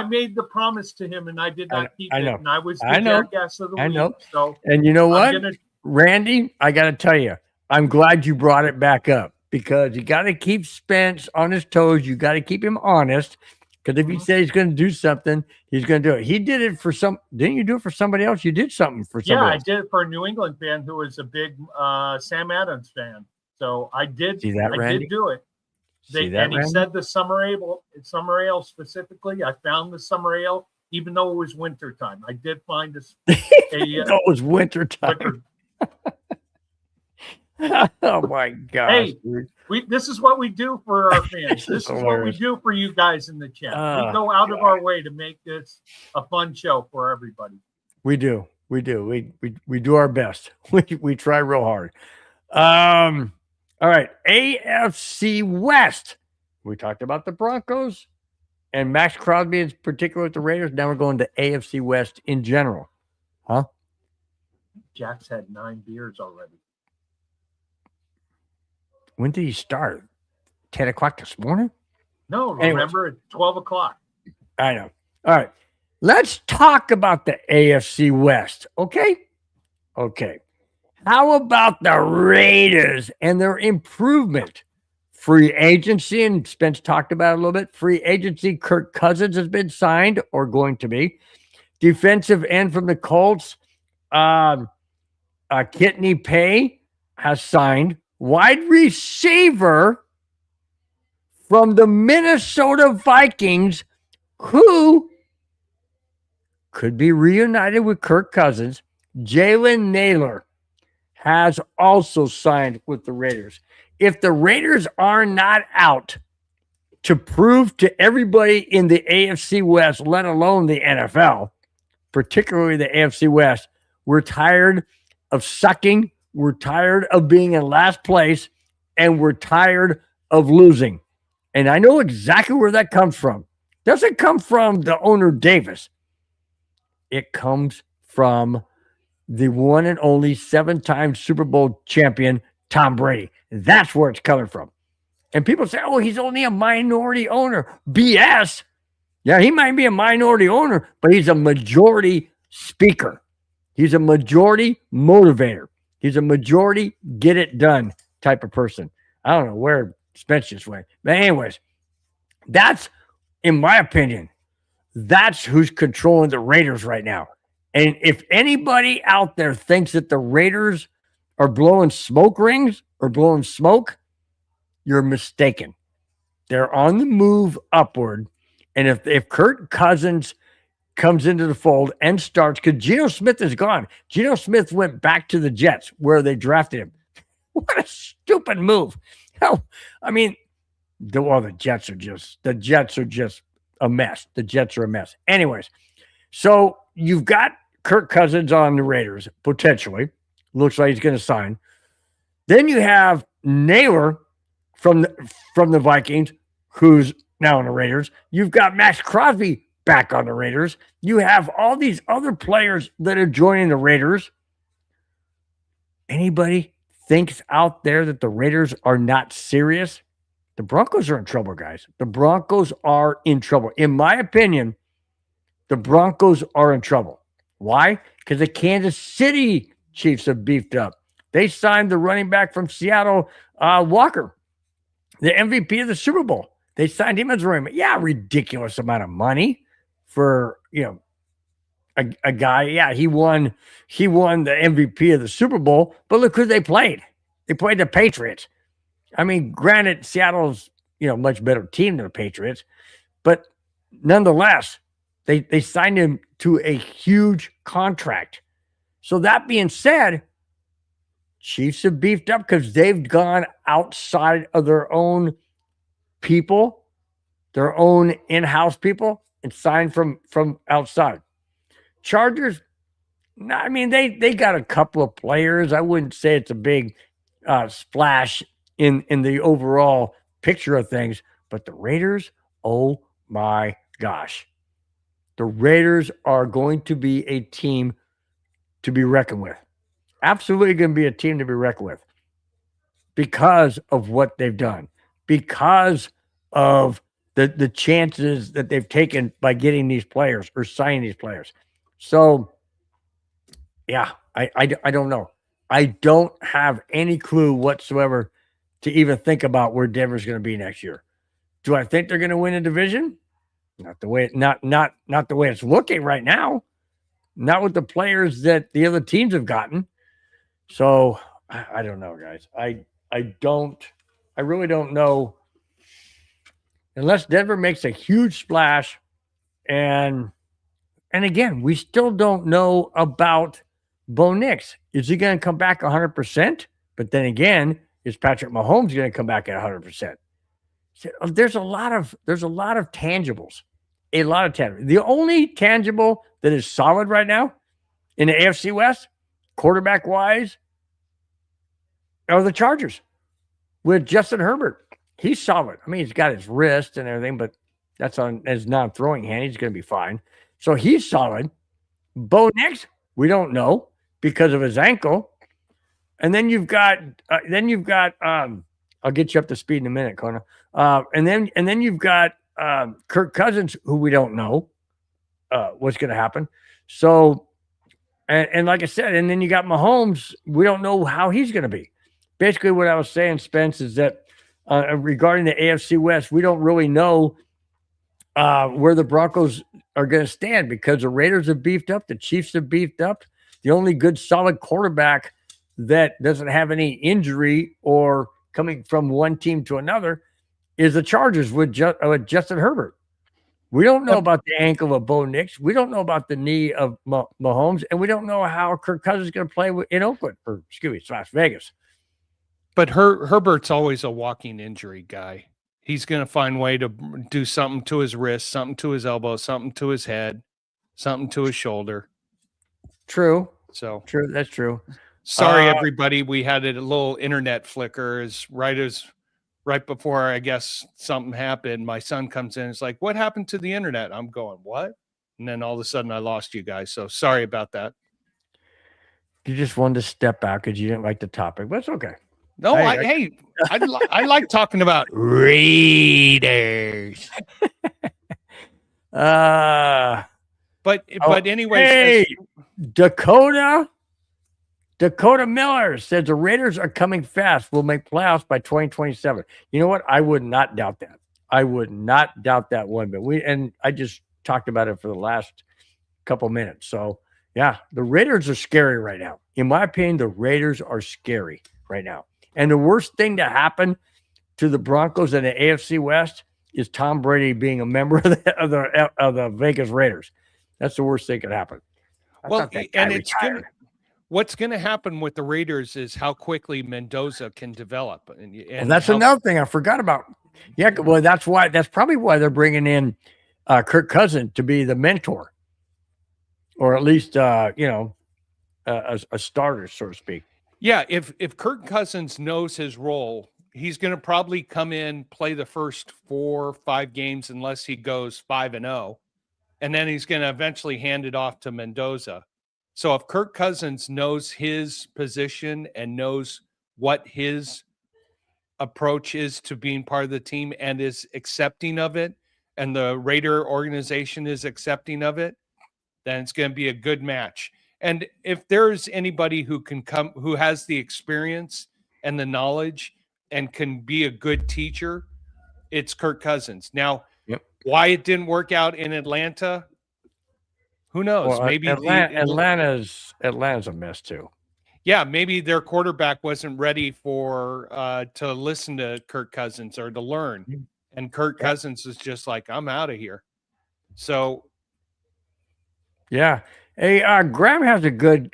made the promise to him and I did not keep it. And I was the jackass of the week. I know. So, and you know what, Randy, I got to tell you, I'm glad you brought it back up because you got to keep Spence on his toes. You got to keep him honest. Because if he says he's going to do something, he's going to do it. He did it for didn't you do it for somebody else? You did something for somebody else. I did it for a New England fan who was a big Sam Adams fan. So I did. See that, Randy? Did do it. He said the summer ale specifically. I found the summer ale, even though it was winter time. I did find it was winter time. Oh my gosh. Hey, Dude. this is what we do for our fans. This is This is what we hilarious. do for you guys in the chat. We Oh, go out of God. our way to make this a fun show for everybody. We do. We do. We do our best. We try real hard. All right. AFC West. We talked about the Broncos and Max Crosby in particular with the Raiders. Now we're going to AFC West in general. Huh? Jack's had 9 beers already. When did he start? 10 o'clock this morning? No, Anyways. remember at 12 o'clock. I know. All right. Let's talk about the AFC West. Okay. Okay. How about the Raiders and their improvement? Free agency, and Spence talked about it a little bit. Free agency, Kirk Cousins has been signed or going to be. Defensive end from the Colts, Kidney Pay has signed. Wide receiver from the Minnesota Vikings, who could be reunited with Kirk Cousins, Jalen Naylor, has also signed with the Raiders. If the Raiders are not out to prove to everybody in the AFC West, let alone the NFL, particularly the AFC West, we're tired of sucking, we're tired of being in last place, and we're tired of losing. And I know exactly where that comes from. It doesn't come from the owner Davis. It comes from the one and only 7-time Super Bowl champion, Tom Brady. That's where it's coming from. And people say, oh, he's only a minority owner. BS. Yeah, he might be a minority owner, but he's a majority speaker. He's a majority motivator. He's a majority get it done type of person. I don't know where Spence just went. But anyways, that's, in my opinion, that's who's controlling the Raiders right now. And if anybody out there thinks that the Raiders are blowing smoke rings or blowing smoke, you're mistaken. They're on the move upward. And if Kirk Cousins comes into the fold and starts, because Geno Smith is gone. Geno Smith went back to the Jets where they drafted him. What a stupid move. Hell, I mean, the Jets are just a mess. The Jets are a mess. Anyways, so you've got Kirk Cousins on the Raiders, potentially. Looks like he's going to sign. Then you have Naylor from the Vikings, who's now on the Raiders. You've got Max Crosby back on the Raiders. You have all these other players that are joining the Raiders. Anybody thinks out there that the Raiders are not serious? The Broncos are in trouble, guys. The Broncos are in trouble. In my opinion, the Broncos are in trouble. Why? Because the Kansas City Chiefs have beefed up. They signed the running back from Seattle, Walker, the MVP of the Super Bowl. They signed him as a running back. Yeah, ridiculous amount of money for, a guy. Yeah, he won the MVP of the Super Bowl, but look who they played. They played the Patriots. I mean, granted, Seattle's, much better team than the Patriots, but nonetheless, they signed him to a huge contract. So that being said, Chiefs have beefed up because they've gone outside of their own people, their own in-house people, and signed from outside. Chargers, I mean, they got a couple of players. I wouldn't say it's a big splash in the overall picture of things, but the Raiders, oh my gosh. The Raiders are going to be a team to be reckoned with. Absolutely going to be a team to be reckoned with because of what they've done, because of the chances that they've taken by getting these players or signing these players. So, yeah, I don't know. I don't have any clue whatsoever to even think about where Denver's going to be next year. Do I think they're going to win a division? Not the way the way it's looking right now. Not with the players that the other teams have gotten. So I don't know, guys. I really don't know. Unless Denver makes a huge splash, and again, we still don't know about Bo Nix. Is he going to come back 100%? But then again, is Patrick Mahomes going to come back at 100%? So there's a lot of tangibles, a lot of tangibles. The only tangible that is solid right now in the AFC West, quarterback wise, are the Chargers with Justin Herbert. He's solid. I mean, he's got his wrist and everything, but that's on his non-throwing hand. He's going to be fine. So he's solid. Bo Nix, we don't know because of his ankle. And then you've got, I'll get you up to speed in a minute, Kona. And then you've got Kirk Cousins, who we don't know what's going to happen. So, and like I said, and then you got Mahomes. We don't know how he's going to be. Basically, what I was saying, Spence, is that regarding the AFC West, we don't really know where the Broncos are going to stand because the Raiders have beefed up, the Chiefs have beefed up. The only good solid quarterback that doesn't have any injury or coming from one team to another is the Chargers with Justin Herbert. We don't know about the ankle of Bo Nix. We don't know about the knee of Mahomes, and we don't know how Kirk Cousins is going to play in Oakland, or excuse me, Las Vegas. But Herbert's always a walking injury guy. He's going to find a way to do something to his wrist, something to his elbow, something to his head, something to his shoulder. True. So true. That's true. Sorry, everybody. We had a little internet flicker right before, I guess, something happened. My son comes in. It's like, what happened to the internet? I'm going, what? And then all of a sudden I lost you guys. So sorry about that. You just wanted to step back because you didn't like the topic, but it's okay. No, I like talking about Raiders. But anyways, hey, Dakota Miller says the Raiders are coming fast. We'll make playoffs by 2027. You know what? I would not doubt that. I would not doubt that one bit. And I just talked about it for the last couple minutes. So yeah, the Raiders are scary right now. In my opinion, the Raiders are scary right now. And the worst thing to happen to the Broncos in the AFC West is Tom Brady being a member of the Vegas Raiders. That's the worst thing that could happen. Well, and what's going to happen with the Raiders is how quickly Mendoza can develop. And that's another thing I forgot about. Yeah, well, that's probably why they're bringing in Kirk Cousins to be the mentor, or at least a starter, so to speak. Yeah, if Kirk Cousins knows his role, he's going to probably come in, play the first 4 or 5 games unless he goes 5-0, and then he's going to eventually hand it off to Mendoza. So if Kirk Cousins knows his position and knows what his approach is to being part of the team and is accepting of it, and the Raider organization is accepting of it, then it's going to be a good match. And if there's anybody who can come, who has the experience and the knowledge and can be a good teacher, it's Kirk Cousins. Now, why it didn't work out in Atlanta, who knows? Well, maybe Atlanta's a mess too. Yeah, maybe their quarterback wasn't ready to listen to Kirk Cousins or to learn. And Kirk Cousins is just like, I'm out of here. So, yeah. Hey, Graham has a good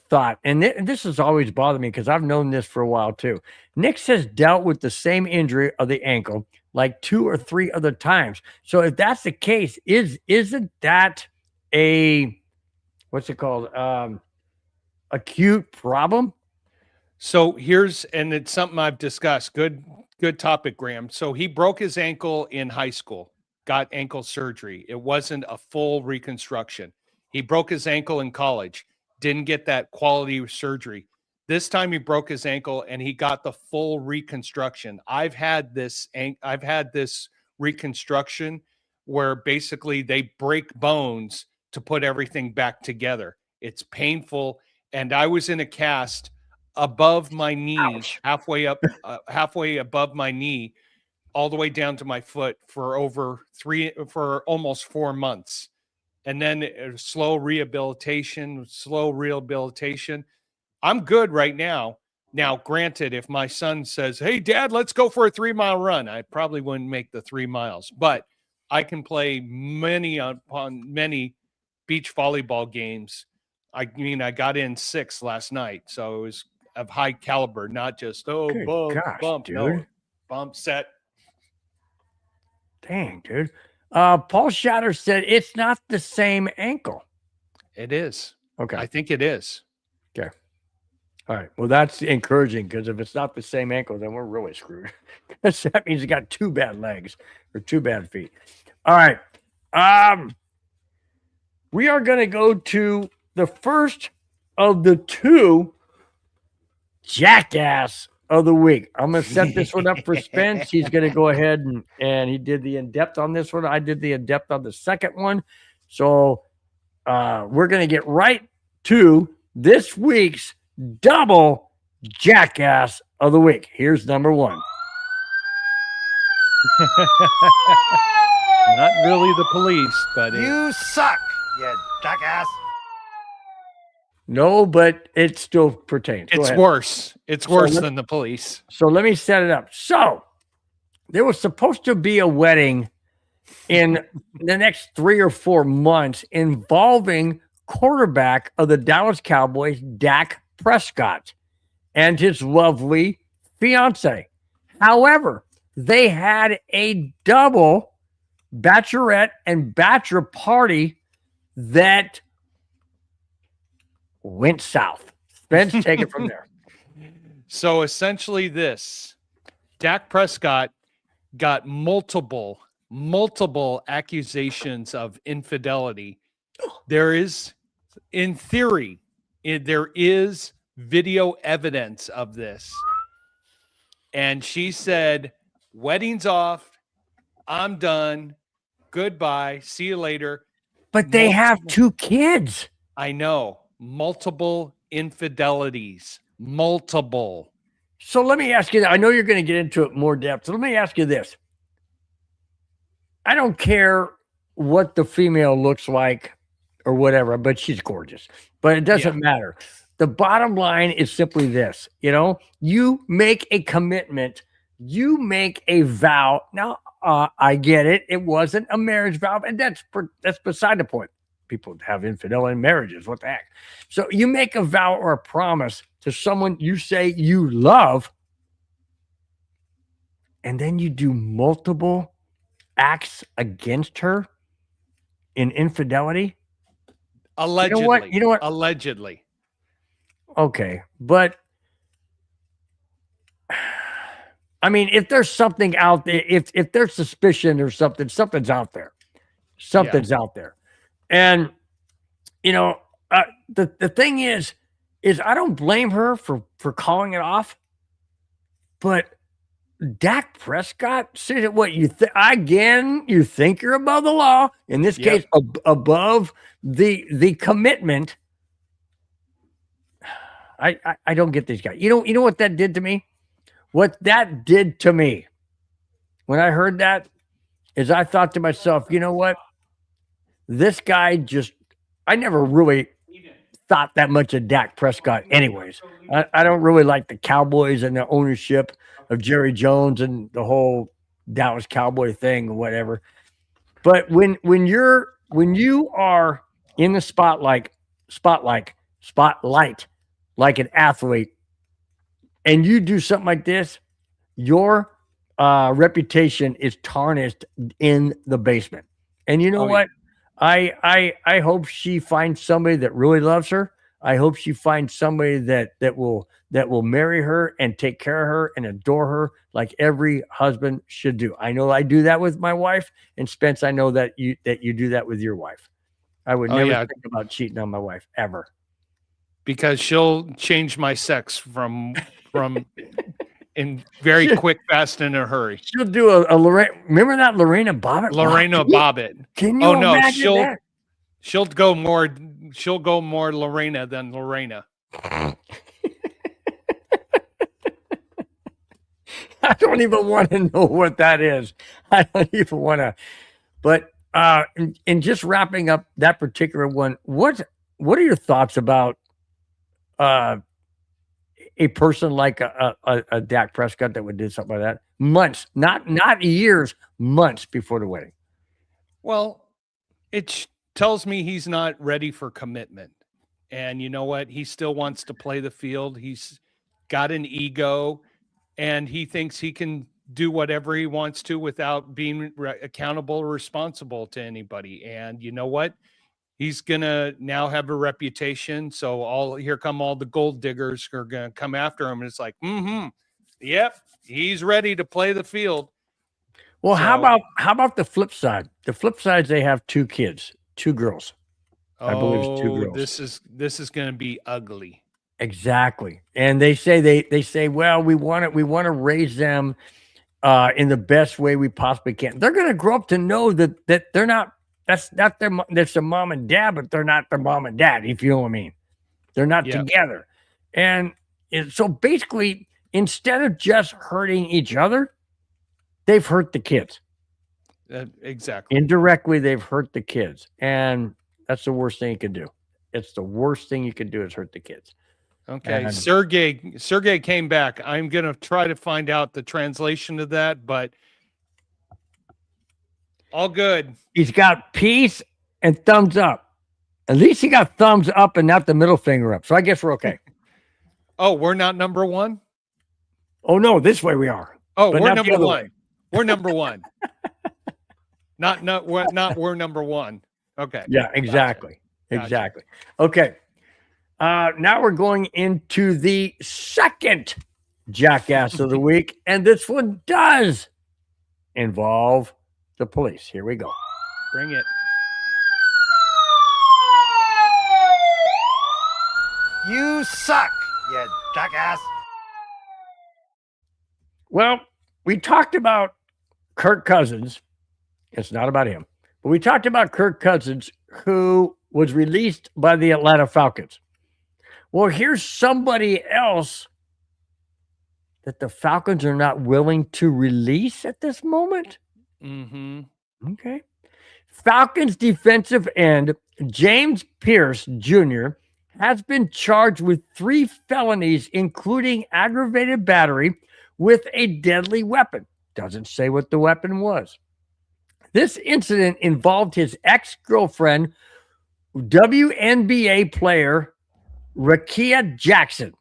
thought, and this has always bothered me because I've known this for a while too. Nix has dealt with the same injury of the ankle like 2 or 3 other times. So if that's the case, isn't that a what's it called? Acute problem? So and it's something I've discussed. Good topic, Graham. So he broke his ankle in high school, got ankle surgery. It wasn't a full reconstruction. He broke his ankle in college, didn't get that quality surgery. This time he broke his ankle and he got the full reconstruction. I've had this reconstruction where basically they break bones to put everything back together. It's painful. And I was in a cast above my knee, halfway above my knee, all the way down to my foot for almost 4 months. And then slow rehabilitation. I'm good right now. Now, granted, if my son says, hey, Dad, let's go for a 3-mile run, I probably wouldn't make the 3 miles. But I can play many beach volleyball games. I mean, I got in 6 last night. So of high caliber, not just Good gosh, bump, dude. no, bump set. Dang, dude. Paul Shatter said it's not the same ankle. It is. Okay. I think it is. Okay. All right. Well, that's encouraging because if it's not the same ankle, then we're really screwed. Because that means you got 2 bad legs or 2 bad feet. All right. We are going to go to the first of the 2 jackass of the week. I'm going to set this one up for Spence. He's going to go ahead and he did the in-depth on this one. I did the in-depth on the second one. So we're going to get right to this week's double jackass of the week. Here's number 1. Not really the police, but You suck, you jackass. No, but it still pertains. Go it's ahead. worse. It's worse than the police. So let me set it up. So there was supposed to be a wedding in the next 3 or 4 months involving quarterback of the Dallas Cowboys, Dak Prescott, and his lovely fiance. However, they had a double bachelorette and bachelor party that went south. Spence, take it from there. So essentially this, Dak Prescott got multiple accusations of infidelity. There is, in theory, there is video evidence of this. And she said, wedding's off. I'm done. Goodbye. See you later. But they have 2 kids. I know. Multiple infidelities. Multiple. So let me ask you, I know you're going to get into it more depth. So let me ask you this. I don't care what the female looks like or whatever, but she's gorgeous. But it doesn't matter. The bottom line is simply this, you make a commitment, you make a vow. Now, I get it. It wasn't a marriage vow, and that's beside the point. People have infidelity in marriages. What the heck? So you make a vow or a promise to someone you say you love, and then you do multiple acts against her in infidelity. Allegedly. You know what? Allegedly. Okay, but I mean, if there's something out there, if there's suspicion or something's out there. Something's out there. And the thing is I don't blame her for calling it off. But Dak Prescott said what you think again, you think you're above the law, in this case above the commitment. I don't get these guys. You know what that did to me? What that did to me when I heard that is I thought to myself, you know what? This guy I never really thought that much of Dak Prescott anyways. I don't really like the Cowboys and the ownership of Jerry Jones and the whole Dallas Cowboy thing or whatever. But when you are in the spotlight like an athlete, and you do something like this, your reputation is tarnished in the basement. And you know what? I hope she finds somebody that really loves her. I hope she finds somebody that will marry her and take care of her and adore her like every husband should do. I know I do that with my wife, and Spence, I know that you do that with your wife. I would never think about cheating on my wife ever. Because she'll change my sex from in very quick, fast, in a hurry. She'll do a Lorena. Remember that Lorena Bobbitt? Lorena Bobbitt. Can you imagine that? She'll go more Lorena than Lorena. I don't even want to know what that is. I don't even want to. But in just wrapping up that particular one, what are your thoughts about a person like a Dak Prescott that would do something like that? Months, not years, months before the wedding. Well, it tells me he's not ready for commitment. And you know what? He still wants to play the field. He's got an ego, and he thinks he can do whatever he wants to without being accountable or responsible to anybody. And you know what? He's gonna now have a reputation. So here come all the gold diggers who are gonna come after him. And it's like, yep, he's ready to play the field. Well, So- how about the flip side? The flip side is they have 2 kids, 2 girls. I believe it's 2 girls. This is gonna be ugly. Exactly. And they say, well, we want to raise them in the best way we possibly can. They're going to grow up to know that they're not, that's their mom and dad, but they're not their mom and dad, if you know what I mean. They're not together. And so basically, instead of just hurting each other, they've hurt the kids. Exactly. Indirectly, they've hurt the kids. And that's the worst thing you can do. It's the worst thing you can do is hurt the kids. Okay, And Sergey came back. I'm going to try to find out the translation of that, but all good. He's got peace and thumbs up. At least he got thumbs up and not the middle finger up. So I guess we're okay. Oh, we're not number one? Oh, no, this way we are. Oh, But we're not the number other one. way. We're number one. We're number one. Okay. Yeah, exactly. Gotcha. Exactly. Okay. Now we're going into the second jackass of the week, and this one does involve the police. Here we go. Bring it. You suck, you jackass. Well, we talked about Kirk Cousins. It's not about him, but we talked about Kirk Cousins, who was released by the Atlanta Falcons. Well, here's somebody else that the Falcons are not willing to release at this moment. Mm-hmm. Okay. Falcons defensive end James Pierce Jr. has been charged with 3 felonies, including aggravated battery with a deadly weapon. Doesn't say what the weapon was. This incident involved his ex-girlfriend, WNBA player Rakia Jackson.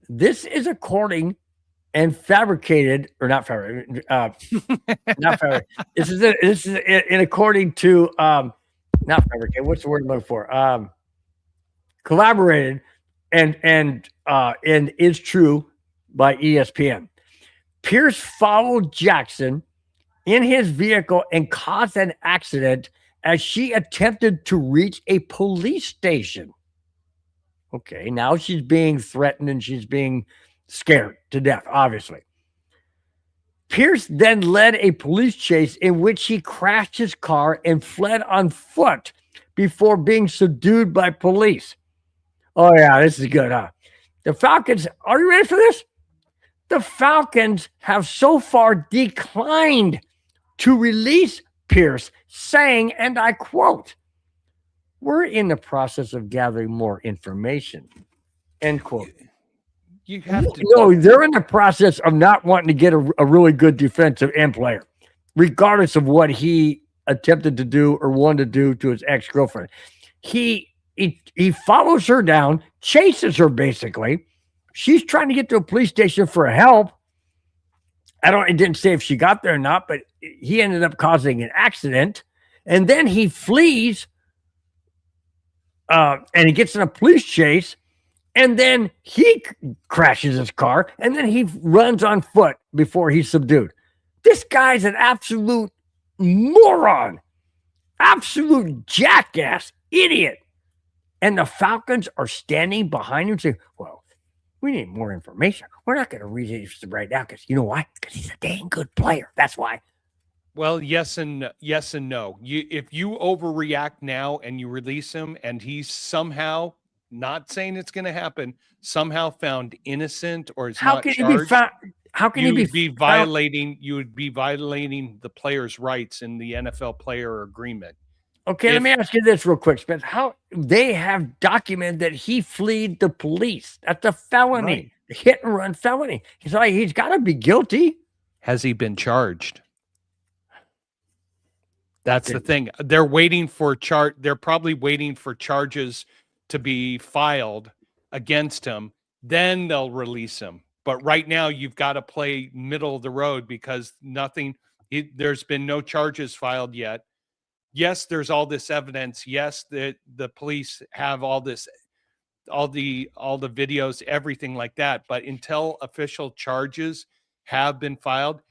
This is according and fabricated, or not fabricated, not fabricated. This is in according to not fabricated. What's the word I'm looking for? Collaborated and is true by ESPN. Pierce followed Jackson in his vehicle and caused an accident as she attempted to reach a police station. Okay, now she's being threatened and she's being scared to death, obviously. Pierce then led a police chase in which he crashed his car and fled on foot before being subdued by police. Oh, yeah, this is good, huh? The Falcons, are you ready for this? The Falcons have so far declined to release Pierce, saying, and I quote, "We're in the process of gathering more information," end quote. You have to. No, they're in the process of not wanting to get a really good defensive end player, regardless of what he attempted to do or wanted to do to his ex-girlfriend. He follows her down, chases her basically. She's trying to get to a police station for help. It didn't say if she got there or not, but he ended up causing an accident. And then he flees and he gets in a police chase. And then he crashes his car. And then he runs on foot before he's subdued. This guy's an absolute moron, absolute jackass, idiot. And the Falcons are standing behind him saying, well, we need more information. We're not going to release him right now because you know why? Because he's a dang good player. That's why. Well, yes and no. If you overreact now and you release him and he's somehow, not saying it's going to happen, somehow found innocent or is How not can charged, he be found? How can you he would be be violating? You would be violating the player's rights in the NFL player agreement. Okay, let me ask you this real quick, Spence. How they have documented that he fled the police? That's a felony, hit and run felony. He's got to be guilty. Has he been charged? That's the thing. They're waiting for They're probably waiting for charges to be filed against him. then they'll release him. But right now, you've got to play middle of the road because there's been no charges filed yet. Yes, there's all this evidence. Yes, the police have all the videos, everything like that. But until official charges have been filed,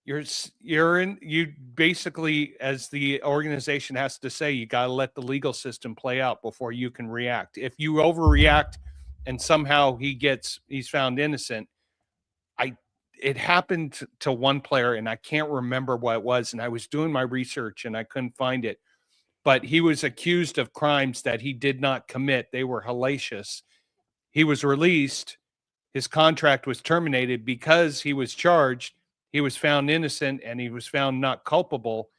you basically, as the organization has to say, you got to let the legal system play out before you can react. If you overreact and somehow he's found innocent, it happened to one player, and I can't remember what it was, and I was doing my research and I couldn't find it, but he was accused of crimes that he did not commit. They were hellacious. He was released. His contract was terminated because he was charged. He was found innocent and he was found not culpable.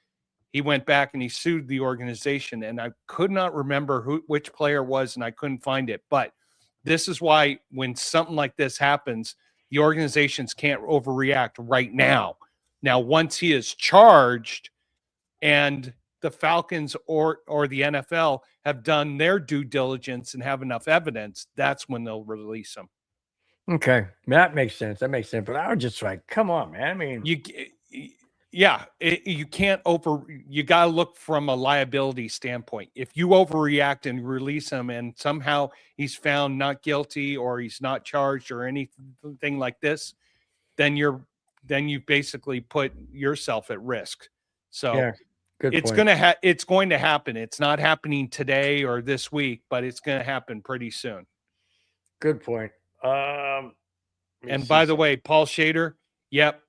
He went back and he sued the organization, and I could not remember which player it was, and I couldn't find it. But this is why when something like this happens, the organizations can't overreact right now. Now, once he is charged and the Falcons or the NFL have done their due diligence and have enough evidence, that's when they'll release him. Okay, that makes sense. That makes sense. But I was just like, come on, man. I mean, you can't you got to look from a liability standpoint. If you overreact and release him and somehow he's found not guilty or he's not charged or anything like this, then you've basically put yourself at risk. So yeah, it's going to happen. It's not happening today or this week, but it's going to happen pretty soon. Good point. And by the way, Paul Shader, yep,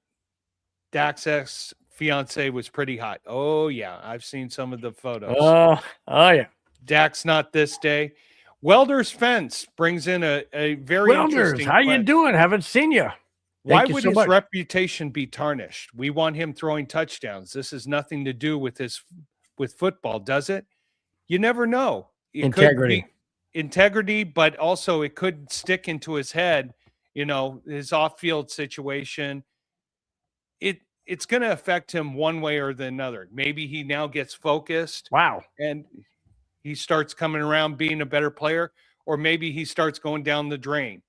Dak's ex-fiance was pretty hot. Oh, yeah. I've seen some of the photos. Oh, yeah. Dak's not this day. Welder's Fence brings in a very interesting how you doing? Haven't seen you. Why would his reputation be tarnished? We want him throwing touchdowns. This has nothing to do with football, does it? You never know. Integrity, but also it could stick into his head, his off-field situation. It's going to affect him one way or the other. Maybe he now gets focused. Wow. And he starts coming around being a better player, or maybe he starts going down the drain.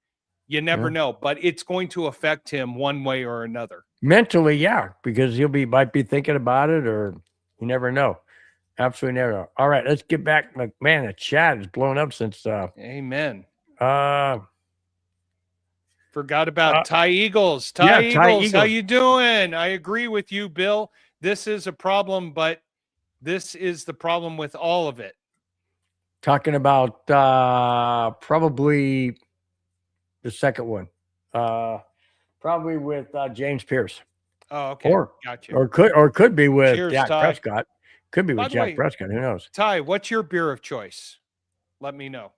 You never know, but it's going to affect him one way or another. Mentally, yeah, because might be thinking about it, or you never know. Absolutely never know. All right, let's get back. Man, the chat has blown up since. Amen. Forgot about Ty Eagles. Ty Eagles, how you doing? I agree with you, Bill. This is a problem, but this is the problem with all of it. Talking about probably the second one. Probably with James Pierce. Oh, okay. Gotcha. Or could be with Dak Prescott. Could be with Jack Prescott. Who knows? Ty, what's your beer of choice? Let me know.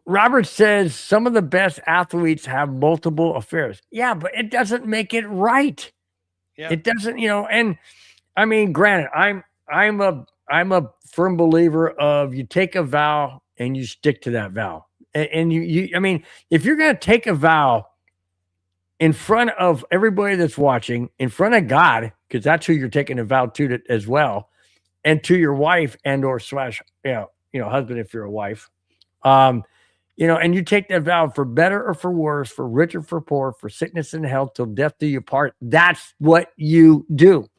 Robert says some of the best athletes have multiple affairs. Yeah, but it doesn't make it right. Yeah. It doesn't, and I mean, granted, I'm a firm believer of you take a vow and you stick to that vow. And I mean, if you're going to take a vow in front of everybody that's watching, in front of God, because that's who you're taking a vow to as well, and to your wife and or / husband if you're a wife, and you take that vow for better or for worse, for rich or for poor, for sickness and health, till death do you part. That's what you do.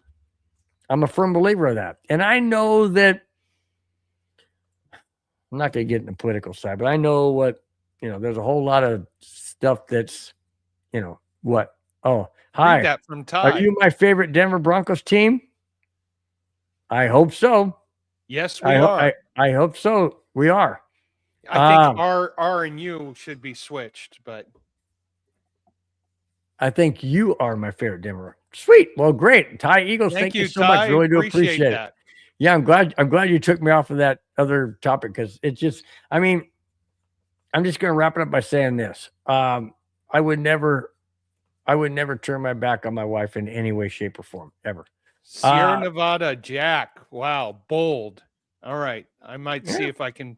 I'm a firm believer of that. And I know that I'm not going to get in the political side, but I know what, there's a whole lot of stuff that's, what? Oh, hi. Read that from Ty. Are you my favorite Denver Broncos team? I hope so. Yes, we are. I hope so. We are. I think R and U should be switched, but I think you are my favorite Denver. Sweet. Well, great. Ty Eagles, thank you so much. Really do appreciate it. Yeah, I'm glad you took me off of that other topic, because it's just, I mean, I'm just going to wrap it up by saying this. I would never turn my back on my wife in any way, shape, or form, ever. Sierra Nevada, Jack. Wow, bold. All right, I might see if I can.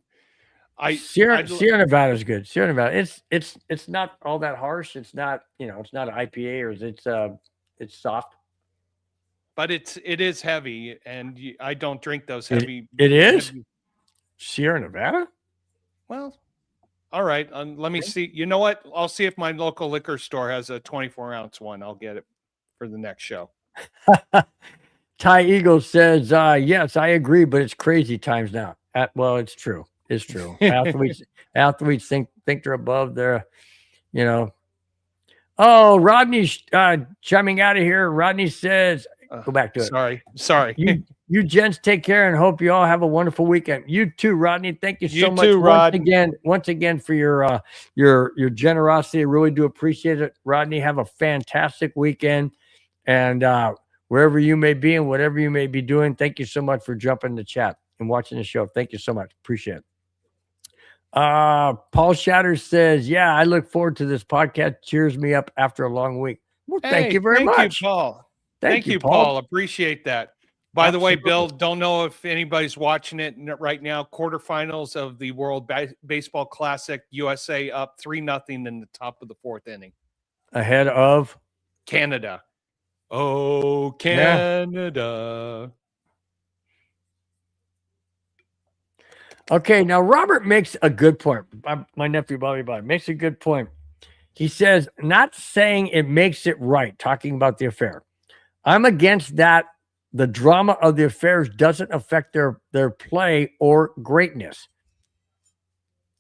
Sierra Nevada is good. Sierra Nevada, it's not all that harsh. It's not, it's not an IPA, or it's soft. But it is heavy, and I don't drink those heavy. It is? Heavy. Sierra Nevada? Well, all right. Let me see. You know what? I'll see if my local liquor store has a 24-ounce one. I'll get it for the next show. Ty Eagle says, yes, I agree, but it's crazy times now. Well, it's true. It's true. Athletes think they're above their, you know. Oh, Rodney's chiming out of here. Rodney says, go back to it. Sorry. You gents take care and hope you all have a wonderful weekend. You too, Rodney. Thank you so much too, Rod. once again for your generosity. I really do appreciate it, Rodney. Have a fantastic weekend, and wherever you may be and whatever you may be doing, thank you so much for jumping in the chat and watching the show. Thank you so much. Appreciate it. Paul Shatters says, yeah, I look forward to this podcast. Cheers me up after a long week. Well, thank you very much. Thank you, Paul. Thank you, Paul. Appreciate that. By the way, Bill, don't know if anybody's watching it right now. Quarterfinals of the World Baseball Classic, USA up 3-0 in the top of the fourth inning. Ahead of Canada. Oh, Canada. Yeah. Okay, now Robert makes a good point. My nephew Bobby makes a good point. He says, not saying it makes it right, talking about the affair. I'm against that. The drama of the affairs doesn't affect their play or greatness.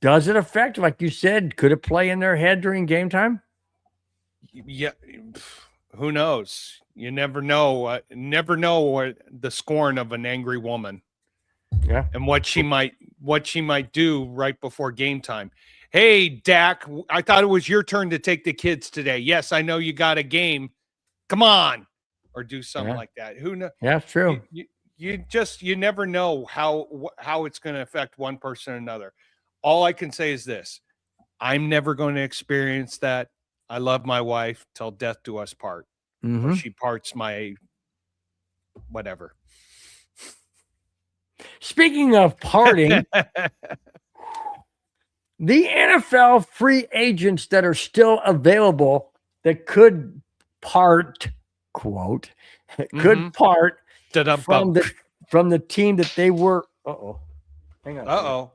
Does it affect, like you said, could it play in their head during game time? Yeah, who knows? You never know. Never know what the scorn of an angry woman. Yeah, and what she might do right before game time. Hey, Dak, I thought it was your turn to take the kids today. Yes, I know you got a game. Come on. Or do something like that. Who knows? Yeah, it's true. You never know how it's going to affect one person or another. All I can say is this: I'm never going to experience that. I love my wife till death do us part. Mm-hmm. Or she parts my whatever. Speaking of parting, the NFL free agents that are still available that could part. Quote, could part from the team that they were. Hang on.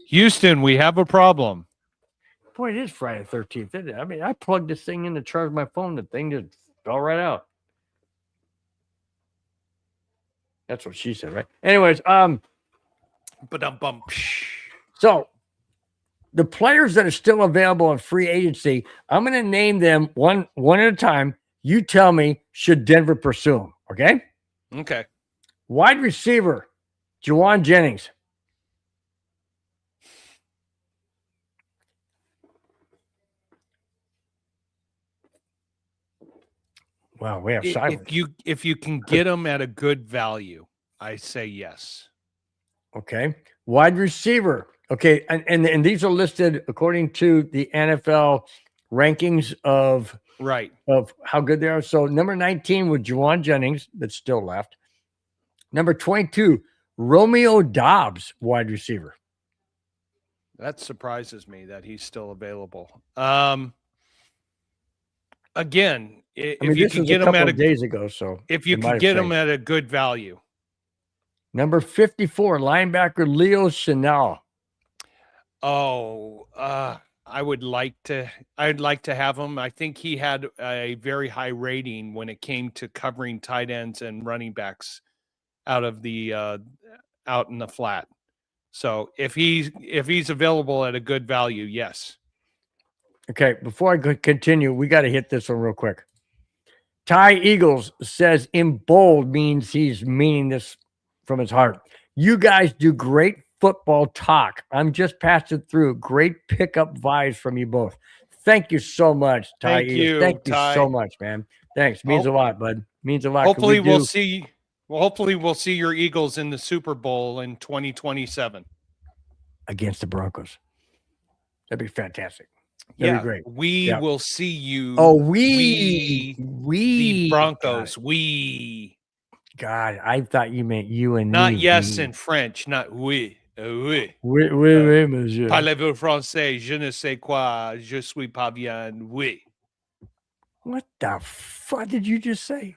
Houston, we have a problem. Boy, it is Friday the 13th, isn't it? I mean, I plugged this thing in to charge my phone. The thing just fell right out. That's what she said, right? Anyways, so the players that are still available in free agency, I'm going to name them one at a time. You tell me, should Denver pursue them? Okay. Okay. Wide receiver, Juwan Jennings. Wow, we have silence. If you can get them at a good value, I say yes. Okay. Wide receiver. Okay, and these are listed according to the NFL rankings of how good they are. So number 19 with Juwan Jennings, that's still left. Number 22, Romeo Doubs, wide receiver. That surprises me that he's still available. Again, if you can get him at days ago, so if you can get him at a good value. Number 54, linebacker Leo Chanel. Oh, I'd like to have him. I think he had a very high rating when it came to covering tight ends and running backs out in the flat. So if he's available at a good value, yes. Okay, before I continue, we got to hit this one real quick. Ty Eagles says in bold means he's meaning this from his heart. You guys do great football talk. I'm just passing through. Great pickup vibes from you both. Thank you so much, Ty. Thank you so much, man. Thanks. Means a lot, bud. Means a lot. Hopefully we'll see your Eagles in the Super Bowl in 2027 against the Broncos. That'd be fantastic. That'd be great. We will see you. Oh, we the Broncos. God, I thought you meant you and not me. Yes in French, not oui. Oui, monsieur. Parlez-vous français? Je ne sais quoi. Je suis pas bien. Oui. What the fuck did you just say?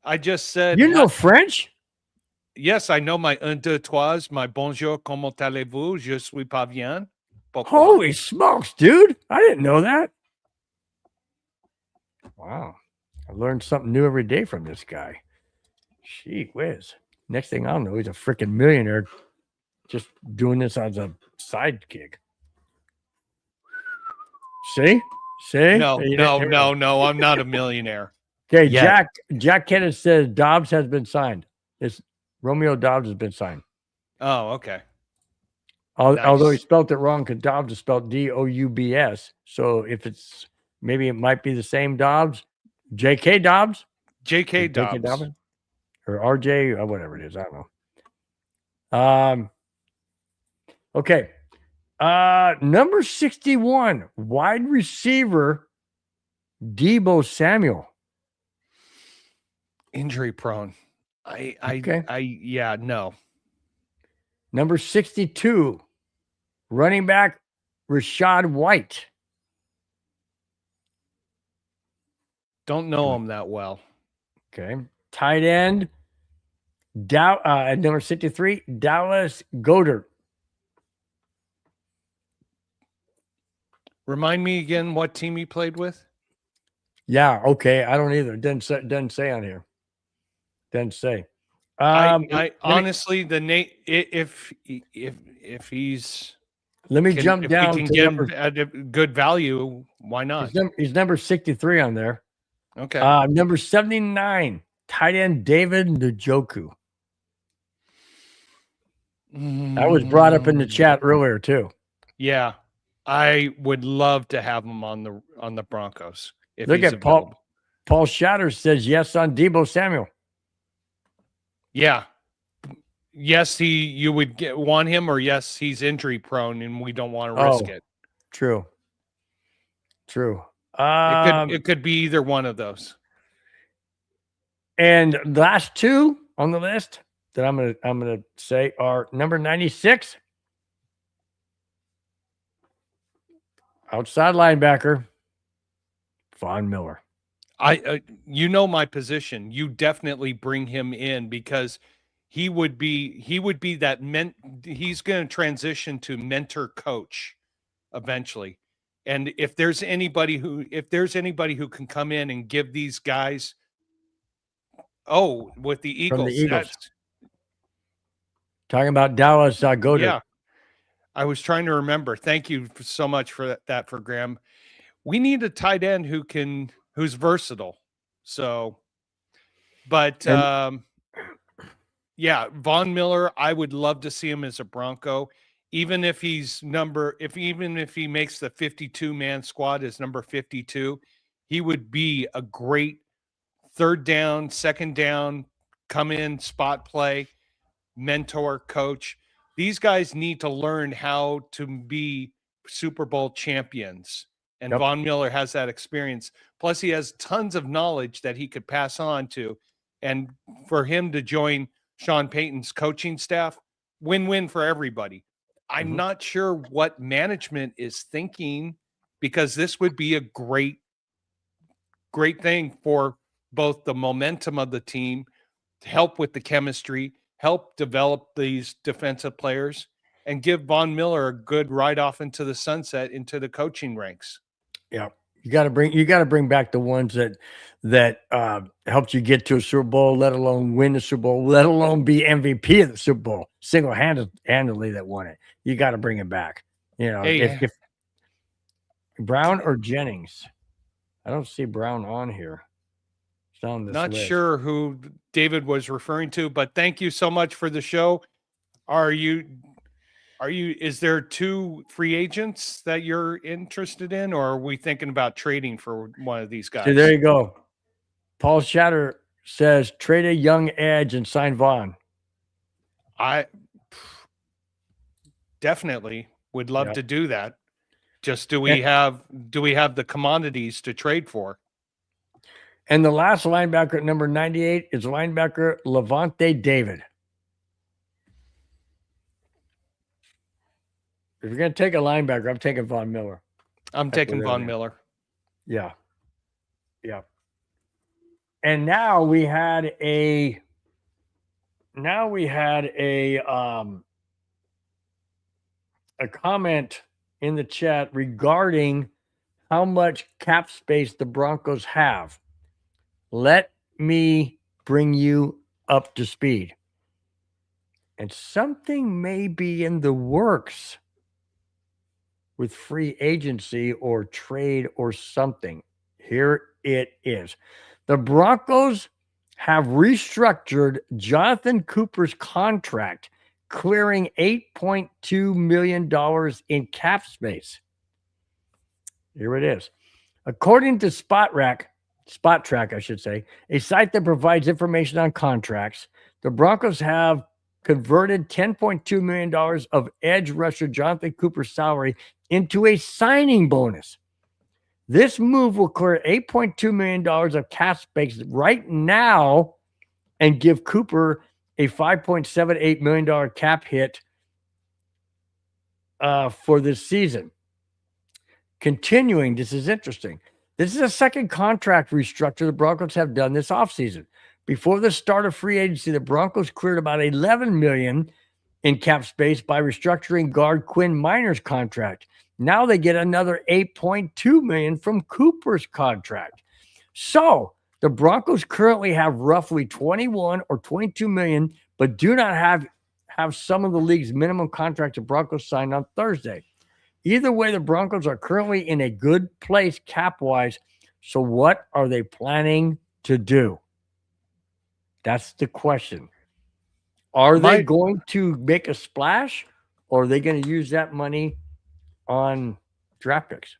I just said. You know French? Yes, I know my un, deux, trois, my bonjour, comment allez-vous, je suis pas bien. Pourquoi? Holy smokes, dude. I didn't know that. Wow. I learned something new every day from this guy. Gee whiz. Next thing I'll know, he's a freaking millionaire just doing this as a side gig. See? See? No, You no, didn't- no, no. I'm not a millionaire. Okay, Yet. Jack Kenneth says Dobbs has been signed. It's Romeo Dobbs has been signed. Oh, okay. Although he Nice. spelled it wrong because Dobbs is spelled Doubs. So if it's maybe it might be the same Dobbs, J.K. Dobbs, J.K. J.K. Dobbs. or R.J. or whatever it is. I don't know. Okay. Number 61, wide receiver Debo Samuel. Injury prone. Okay. Yeah, no. Number 62, running back Rashad White. Don't know him that well. Okay. Tight end, number 63, Dallas Goedert. Remind me again what team he played with? Yeah, okay. I don't either. Doesn't say on here. Doesn't say. I honestly, the name, if he's Let me jump if down we can to get number, him at a good value, why not? he's number 63 on there. Okay. Number 79, tight end David Njoku. That was brought up in the chat earlier too. Yeah, I would love to have him on the Broncos. If Look he's at Paul. available. Paul Shatter says yes on Debo Samuel. Yeah. Yes, you would want him, or yes, he's injury prone and we don't want to risk it. True. It could be either one of those. And the last two on the list that I'm gonna say are number 96, outside linebacker Von Miller. You know my position. You definitely bring him in because he would be that he's going to transition to mentor coach eventually. And if there's anybody who can come in and give these guys with the Eagles, From the Eagles. Talking about Dallas Goedert. Yeah. I was trying to remember. Thank you so much for that for Graham. We need a tight end who's versatile. So, but yeah, Von Miller, I would love to see him as a Bronco, even if he makes the 52-man squad as number 52, he would be a great third down, second down, come in, spot play, mentor, coach. These guys need to learn how to be Super Bowl champions. And Von Miller has that experience. Plus, he has tons of knowledge that he could pass on to. And for him to join Sean Payton's coaching staff, win-win for everybody. I'm not sure what management is thinking, because this would be a great thing for both the momentum of the team, to help with the chemistry, help develop these defensive players, and give Von Miller a good ride off into the sunset into the coaching ranks. Yeah, you got to bring back the ones that helped you get to a Super Bowl, let alone win the Super Bowl, let alone be MVP of the Super Bowl, single-handedly that won it. You got to bring it back. You know, if Brown or Jennings, I don't see Brown on here. It's on this Not list. sure who David was referring to, but thank you so much for the show. Is there two free agents that you're interested in, or are we thinking about trading for one of these guys? So there you go. Paul Shatter says trade a young edge and sign Vaughn. I definitely would love to do that. Just do we have the commodities to trade for? And the last linebacker at number 98 is linebacker Levante David. If you're going to take a linebacker, I'm taking Von Miller. I'm taking Von Miller. Yeah. Yeah. And now we had a now we had a comment in the chat regarding how much cap space the Broncos have. Let me bring you up to speed. And something may be in the works with free agency or trade or something. Here it is. The Broncos have restructured Jonathan Cooper's contract, clearing $8.2 million in cap space. Here it is. According to Spot Track, I should say, a site that provides information on contracts, the Broncos have converted $10.2 million of edge rusher Jonathan Cooper's salary into a signing bonus. This move will clear $8.2 million of cap space right now and give Cooper a $5.78 million cap hit for this season. Continuing, this is interesting. This is a second contract restructure the Broncos have done this offseason. Before the start of free agency, the Broncos cleared about $11 million in cap space by restructuring guard Quinn Minor's contract. Now they get another $8.2 million from Cooper's contract. So the Broncos currently have roughly 21 or 22 million, but do not have some of the league's minimum contracts the Broncos signed on Thursday. Either way, the Broncos are currently in a good place cap-wise. So what are they planning to do? That's the question. Are they going to make a splash, or are they going to use that money on draft picks?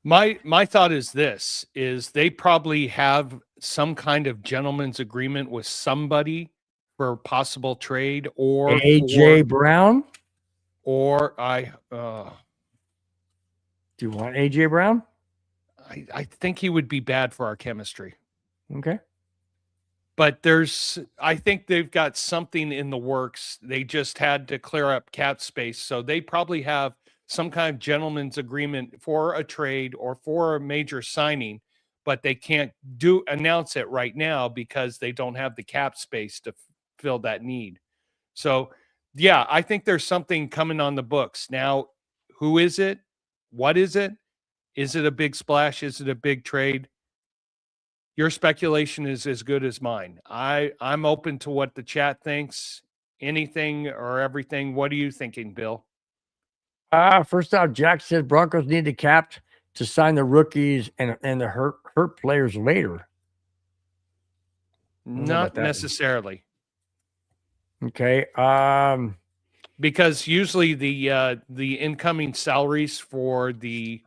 My thought is this, is they probably have some kind of gentleman's agreement with somebody for possible trade, or AJ Brown? Or do you want AJ Brown? I think he would be bad for our chemistry. Okay. But I think they've got something in the works. They just had to clear up cap space. So they probably have some kind of gentleman's agreement for a trade or for a major signing, but they can't announce it right now because they don't have the cap space to fill that need. So yeah, I think there's something coming on the books. Now, who is it? What is it? Is it a big splash? Is it a big trade? Your speculation is as good as mine. I'm open to what the chat thinks. Anything or everything. What are you thinking, Bill? First off, Jack says Broncos need the cap to sign the rookies and the hurt players later. Not necessarily. Okay. Because usually the incoming salaries for the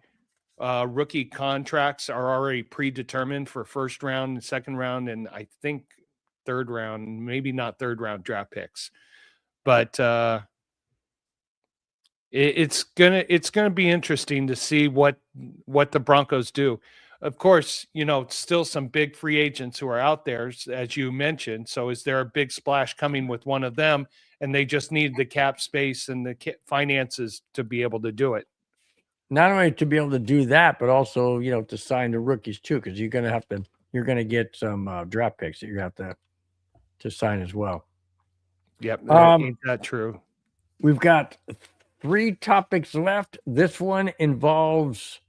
rookie contracts are already predetermined for first round and second round, and I think third round, maybe not third round draft picks. But it's gonna be interesting to see what the Broncos do. Of course, still some big free agents who are out there, as you mentioned. So is there a big splash coming with one of them, and they just need the cap space and the finances to be able to do it? Not only to be able to do that, but also, to sign the rookies too, because you're going to get some draft picks that you have to sign as well. Yep. Ain't that true? We've got 3 topics left. This one involves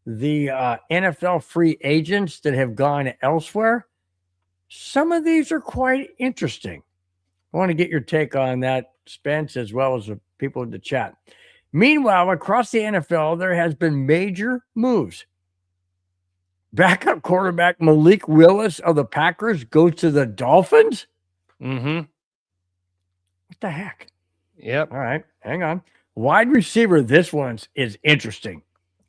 the NFL free agents that have gone elsewhere. Some of these are quite interesting. I want to get your take on that, Spence, as well as the people in the chat. Meanwhile, across the NFL, there has been major moves. Backup quarterback Malik Willis of the Packers goes to the Dolphins? Mm-hmm. What the heck? Yep. All right, hang on. Wide receiver, this one is interesting.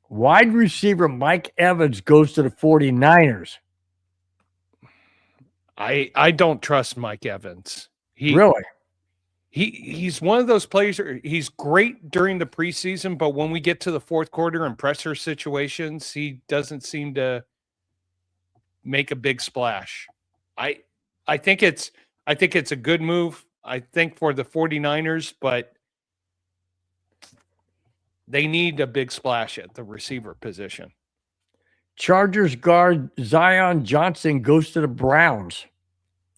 Wide receiver Mike Evans goes to the 49ers. I don't trust Mike Evans. Really? He's one of those players. He's great during the preseason, but when we get to the fourth quarter and pressure situations, he doesn't seem to make a big splash. I think it's a good move, I think, for the 49ers, but they need a big splash at the receiver position. Chargers guard Zion Johnson goes to the Browns.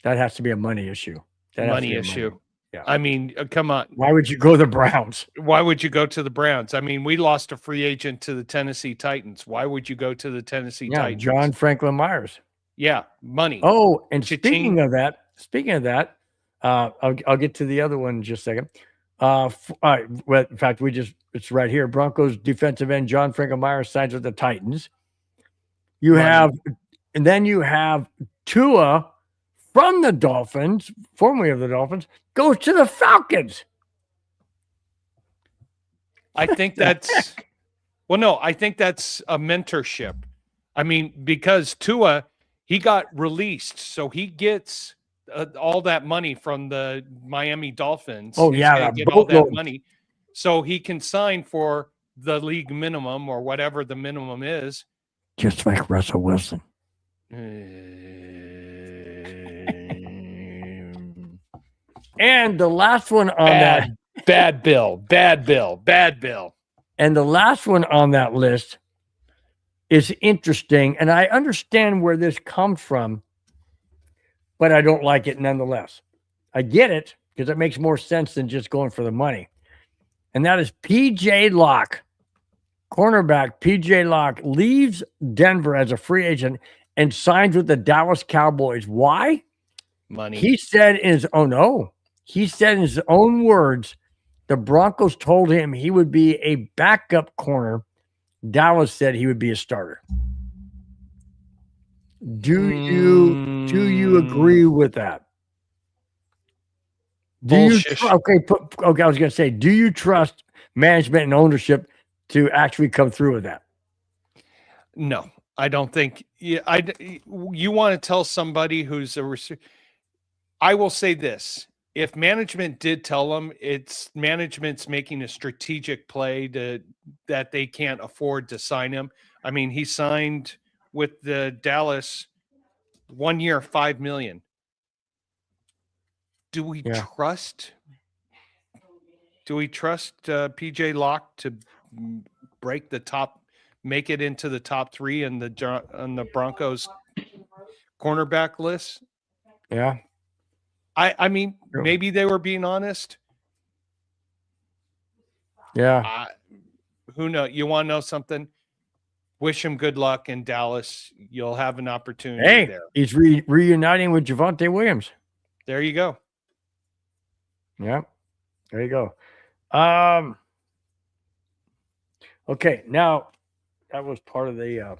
That has to be a money issue. That has to Money be a issue. Yeah. I mean, come on. Why would you go the Browns? Why would you go to the Browns? I mean, we lost a free agent to the Tennessee Titans. Why would you go to the Tennessee Yeah, Titans? John Franklin Myers. Yeah, money. Oh, and Cha-ching. speaking of that, I'll get to the other one in just a second. Well, in fact, it's right here. Broncos defensive end John Franklin Myers signs with the Titans. And then you have Tua from the Dolphins, formerly of the Dolphins, goes to the Falcons. I think that's I think that's a mentorship. I mean, because Tua, he got released, so he gets all that money from the Miami Dolphins. Oh, He's yeah, gonna that get all that boatload. money, so he can sign for the league minimum or whatever the minimum is. Just like Russell Wilson. And the last one on that. Bad bill. And the last one on that list is interesting. And I understand where this comes from, but I don't like it nonetheless. I get it because it makes more sense than just going for the money. And that is PJ Locke. Cornerback PJ Locke leaves Denver as a free agent and signs with the Dallas Cowboys. Why? Money. He said in his own words, the Broncos told him he would be a backup corner. Dallas said he would be a starter. Do you agree with that? Bullshit. I was going to say, do you trust management and ownership to actually come through with that? No, I don't think. You want to tell somebody who's I will say this. If management did tell them, it's management's making a strategic play that they can't afford to sign him. I mean, he signed with the Dallas 1 year, $5 million. Do we trust PJ Locke to break the top, make it into the top 3 on the Broncos cornerback list? Yeah. I mean, maybe they were being honest. Yeah. Who knows? You want to know something? Wish him good luck in Dallas. You'll have an opportunity there. He's reuniting with Javonte Williams. There you go. Yeah. There you go. Okay. Now, that was part of the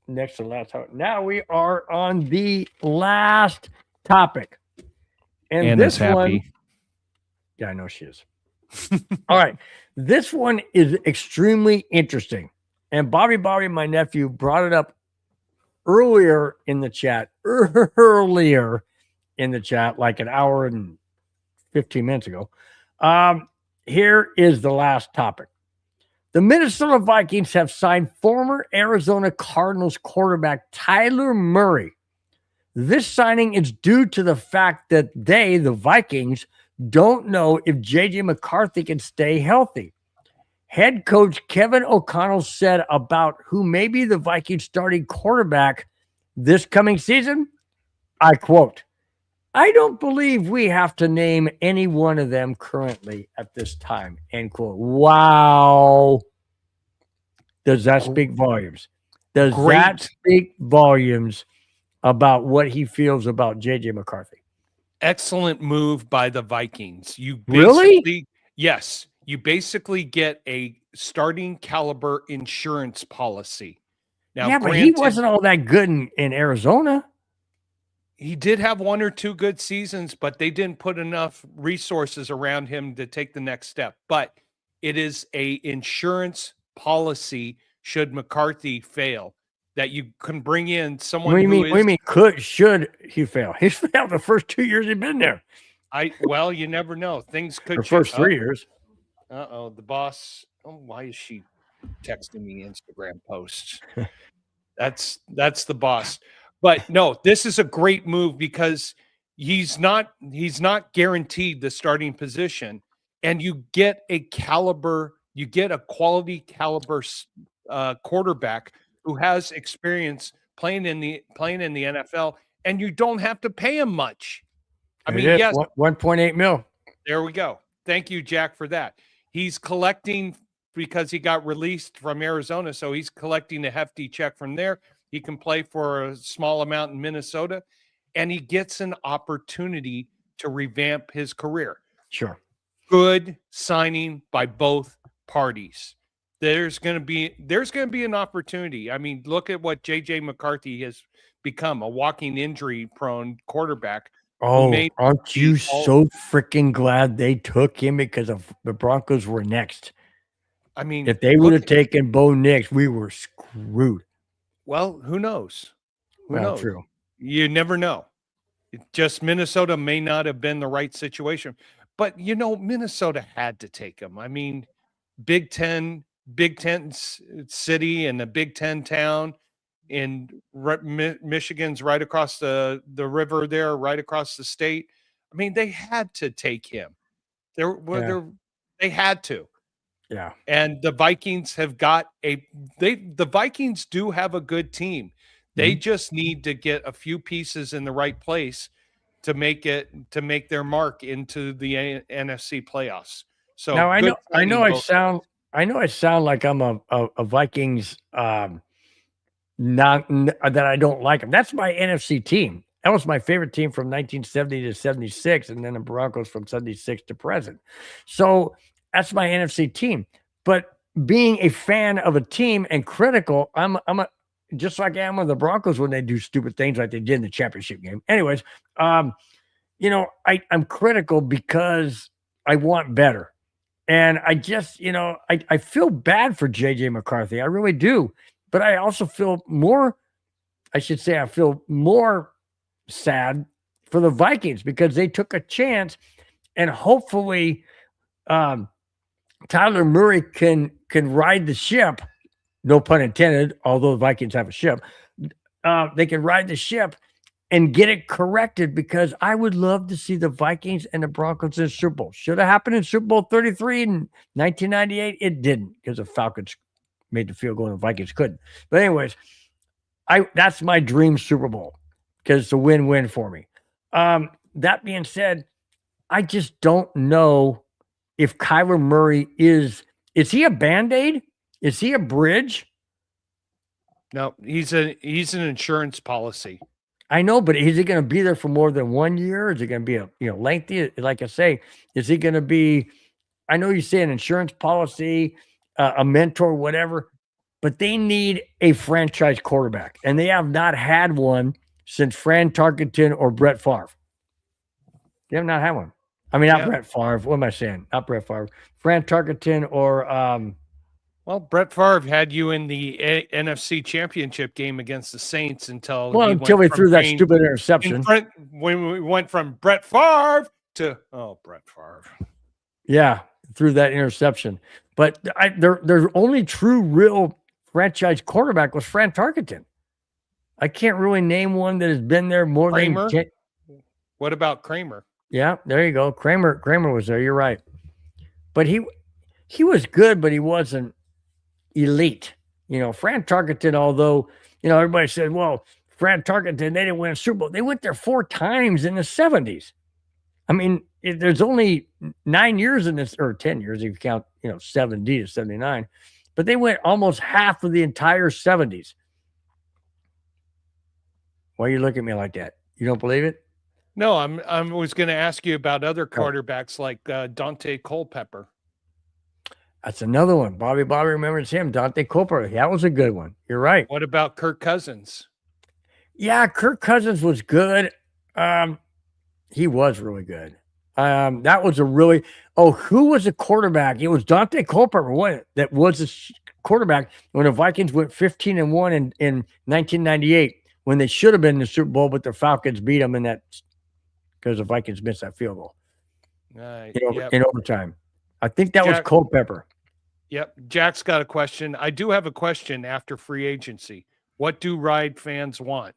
next to last topic. Now we are on the last topic. And this one, yeah, I know she is. All right. This one is extremely interesting. And Bobby, my nephew, brought it up earlier in the chat, like an hour and 15 minutes ago. Here is the last topic. The Minnesota Vikings have signed former Arizona Cardinals quarterback Tyler Murray. This signing is due to the fact that the Vikings, don't know if J.J. McCarthy can stay healthy. Head coach Kevin O'Connell said about who may be the Vikings starting quarterback this coming season, I quote, "I don't believe we have to name any one of them currently at this time," end quote. Wow. Does that speak volumes? Does that speak volumes about what he feels about J.J. McCarthy? Excellent move by the Vikings. You really? Yes. You basically get a starting caliber insurance policy. Now, yeah, but he wasn't all that good in Arizona. He did have 1 or 2 good seasons, but they didn't put enough resources around him to take the next step. But it is a insurance policy should McCarthy fail, that you can bring in someone What do you mean should he fail? He's failed the first 2 years he's been there. Well, you never know. Things could change. First 3 years. The boss. Oh, why is she texting me Instagram posts? That's the boss. But no, this is a great move because he's not guaranteed the starting position, and you get a quality caliber quarterback who has experience playing in the NFL, and you don't have to pay him much. I It mean, is yes, 1.8 mil. there we go. Thank you, Jack, for that. He's collecting because he got released from Arizona, so he's collecting a hefty check from there. He can play for a small amount in Minnesota, and he gets an opportunity to revamp his career. Sure. Good signing by both parties. There's going to be an opportunity. I mean, look at what JJ McCarthy has become, a walking injury prone quarterback. Oh, made aren't you beat all- so freaking glad they took him because of the Broncos were next? I mean, If they would have look- taken Bo Nix, we were screwed. well, who knows? Who Well, knows? true. You never know. Just Minnesota may not have been the right situation, but Minnesota had to take him. I mean, Big Ten city and a Big Ten town, and Michigan's right across the river there, right across the state. I mean, they had to take him. They had to. Yeah. And the Vikings have got the Vikings do have a good team. They just need to get a few pieces in the right place to make their mark into the NFC playoffs. So Now I know I both- sound like I'm a Vikings not that I don't like them. That's my NFC team. That was my favorite team from 1970 to 76, and then the Broncos from 76 to present. So that's my NFC team. But being a fan of a team and critical, I'm just like I am with the Broncos when they do stupid things like they did in the championship game. Anyways, I'm critical because I want better. And I just, I feel bad for JJ McCarthy. I really do. But I also feel I feel more sad for the Vikings because they took a chance, and hopefully Tyler Murray can ride the ship. No pun intended, although the Vikings have a ship. They can ride the ship and get it corrected, because I would love to see the Vikings and the Broncos in the Super Bowl. Should have happened in Super Bowl 33 in 1998. It didn't, because the Falcons made the field goal and the Vikings couldn't. But anyways, that's my dream Super Bowl, because it's a win-win for me. That being said, I just don't know if Kyler Murray is he a Band-Aid? Is he a bridge? No, he's an insurance policy. I know, but is he going to be there for more than 1 year? Is it going to be a lengthy? Like I say, is he going to be? I know you say an insurance policy, a mentor, whatever, but they need a franchise quarterback, and they have not had one since Fran Tarkenton or Brett Favre. They have not had one. I mean, not Brett Favre. What am I saying? Not Brett Favre. Fran Tarkenton or well, Brett Favre had you in the NFC Championship game against the Saints until we threw that stupid interception. When we went from Brett Favre to Brett Favre. Yeah, threw that interception. But their only true real franchise quarterback was Fran Tarkenton. I can't really name one that has been there more Kramer? than. What about Kramer? Yeah, there you go. Kramer was there. You're right. But he was good, but he wasn't elite. Fran Tarkenton, although, everybody said, well, Fran Tarkenton, they didn't win a Super Bowl. They went there 4 times in the 70s. I mean, there's only 9 years in this, or 10 years if you count, 70 to 79. But they went almost half of the entire 70s. Why you look at me like that? You don't believe it? No, I was going to ask you about other quarterbacks like Dante Culpepper. That's another one. Bobby remembers him. Dante Culpepper. That was a good one. You're right. What about Kirk Cousins? Yeah, Kirk Cousins was good. He was really good. That was a really. Who was the quarterback? It was Dante Culpepper. That was the quarterback when the Vikings went 15-1 in 1998, when they should have been in the Super Bowl, but the Falcons beat them in that because the Vikings missed that field goal in overtime. I think that was Culpepper. Yep. Jack's got a question. I do have a question after free agency. What do Ride fans want?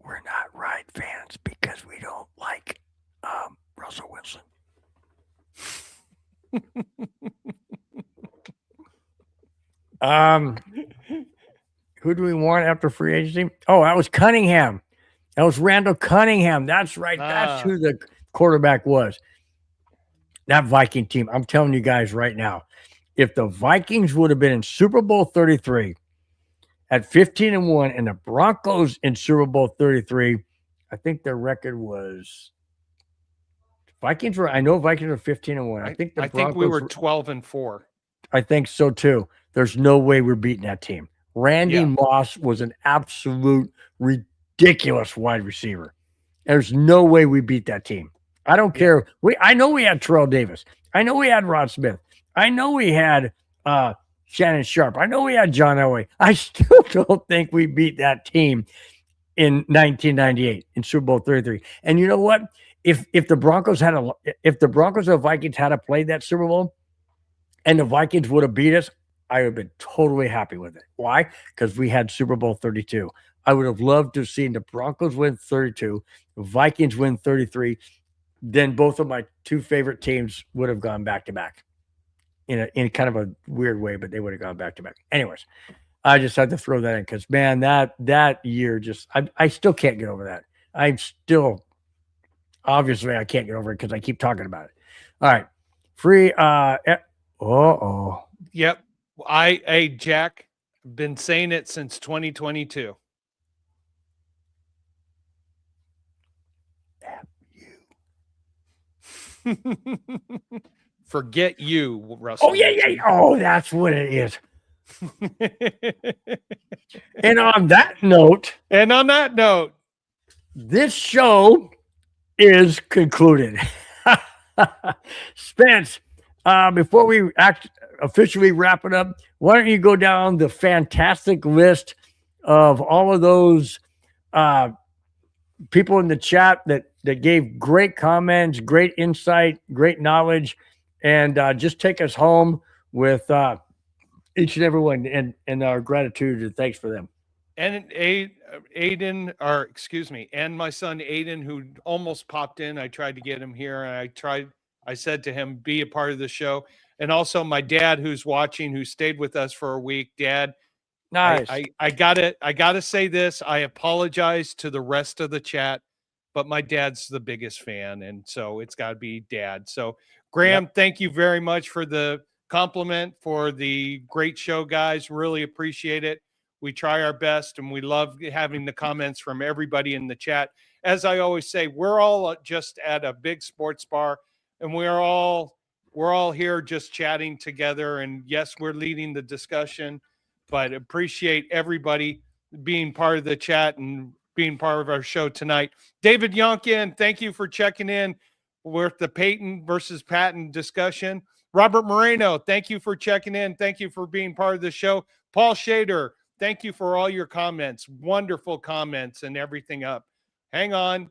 We're not Ride fans because we don't like Russell Wilson. Who do we want after free agency? Oh, that was Cunningham. That was Randall Cunningham. That's right. That's who the quarterback was. That Viking team, I'm telling you guys right now, if the Vikings would have been in Super Bowl 33 at 15-1 and the Broncos in Super Bowl 33, I think their record was Vikings were 15-1. I think I think we were 12-4. I think so too. There's no way we're beating that team. Randy Moss was an absolute ridiculous wide receiver. There's no way we beat that team. I don't care. I know we had Terrell Davis. I know we had Rod Smith. I know we had Shannon Sharp. I know we had John Elway. I still don't think we beat that team in 1998 in Super Bowl 33. And you know what? If the Broncos or Vikings had played that Super Bowl and the Vikings would have beat us, I would have been totally happy with it. Why? Because we had Super Bowl 32. I would have loved to have seen the Broncos win 32, the Vikings win 33. Then both of my two favorite teams would have gone back to back in kind of a weird way, but they would have gone back to back. Anyways, I just had to throw that in because, man, that year I still can't get over that. Obviously I can't get over it because I keep talking about it. All right. Free. Yep. Hey, Jack, been saying it since 2022. Forget you, Russell. Oh, yeah. Oh, that's what it is. And on that note, this show is concluded. Spence, before we officially wrap it up, why don't you go down the fantastic list of all of those people in the chat that gave great comments, great insight, great knowledge, and just take us home with each and every one and our gratitude and thanks for them. And Aiden, and my son Aiden, who almost popped in. I tried to get him here, and I said to him, be a part of the show. And also my dad, who's watching, who stayed with us for a week. Dad, nice. I gotta say this. I apologize to the rest of the chat, but my dad's the biggest fan, and so it's got to be Dad. So Graham, thank you very much for the compliment, for the great show, guys. Really appreciate it. We try our best, and we love having the comments from everybody in the chat. As I always say, we're all just at a big sports bar, and we're all here just chatting together. And yes, we're leading the discussion, but appreciate everybody being part of the chat and being part of our show tonight. David Yonkin, thank you for checking in with the Peyton versus Patton discussion. Robert Moreno, thank you for checking in. Thank you for being part of the show. Paul Shader, thank you for all your comments. Wonderful comments and everything up. Hang on.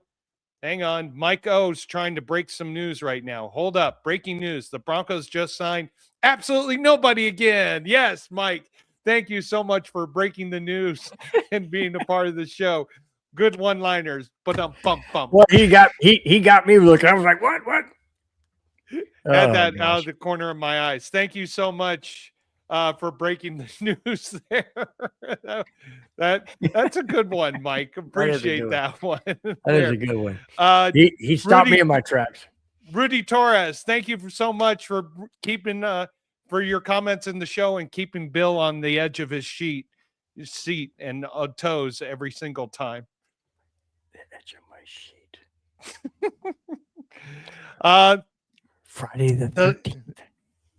Mike O's trying to break some news right now. Hold up. Breaking news. The Broncos just signed absolutely nobody again. Yes, Mike. Thank you so much for breaking the news and being a part of the show. Good one-liners. But bump. Well, he got me looking. I was like, what? Had that out of the corner of my eyes. Thank you so much for breaking the news there. That's a good one, Mike. Appreciate that one. That is a good one. He stopped me in my tracks. Rudy Torres, thank you so much for keeping for your comments in the show and keeping Bill on the edge of his seat and toes every single time. The edge of my sheet. Friday the 13th.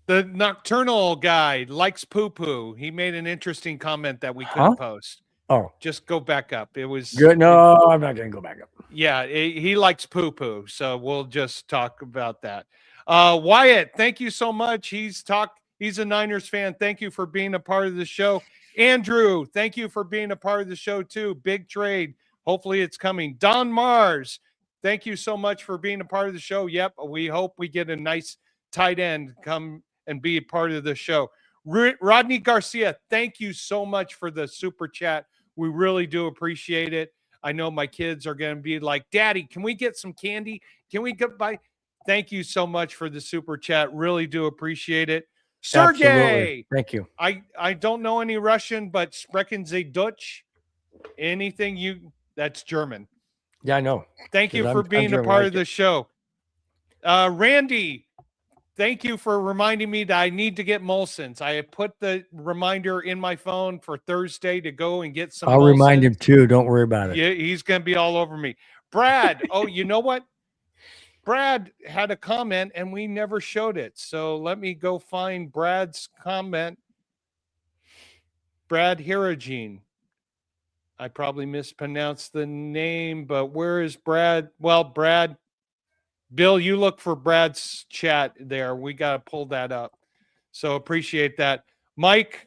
The nocturnal guy likes poo-poo. He made an interesting comment that we couldn't post. Oh, just go back up. It was good. No, I'm not going to go back up. Yeah, he likes poo-poo. So we'll just talk about that. Wyatt, thank you so much. He's a Niners fan. Thank you for being a part of the show. Andrew, thank you for being a part of the show too. Big trade. Hopefully it's coming. Don Mars, thank you so much for being a part of the show. Yep, we hope we get a nice tight end come and be a part of the show. Rodney Garcia, thank you so much for the super chat. We really do appreciate it. I know my kids are going to be like, Daddy, can we get some candy? Can we go buy? Thank you so much for the super chat. Really do appreciate it. Sergey, absolutely. Thank you. I don't know any Russian, but sprechen Sie Deutsch? Anything that's German. Yeah, I know. Thank you 'Cause for I'm being a gonna part like of the it. show. Randy, thank you for reminding me that I need to get Molson's. I have put the reminder in my phone for Thursday to go and get some I'll remind him Molson's. too. Don't worry about it. Yeah, he's going to be all over me. Brad, oh, you know what? Brad had a comment and we never showed it. So let me go find Brad's comment. Brad Hirogene. I probably mispronounced the name, but where is Brad? Well, Brad, Bill, you look for Brad's chat there. We got to pull that up. So appreciate that. Mike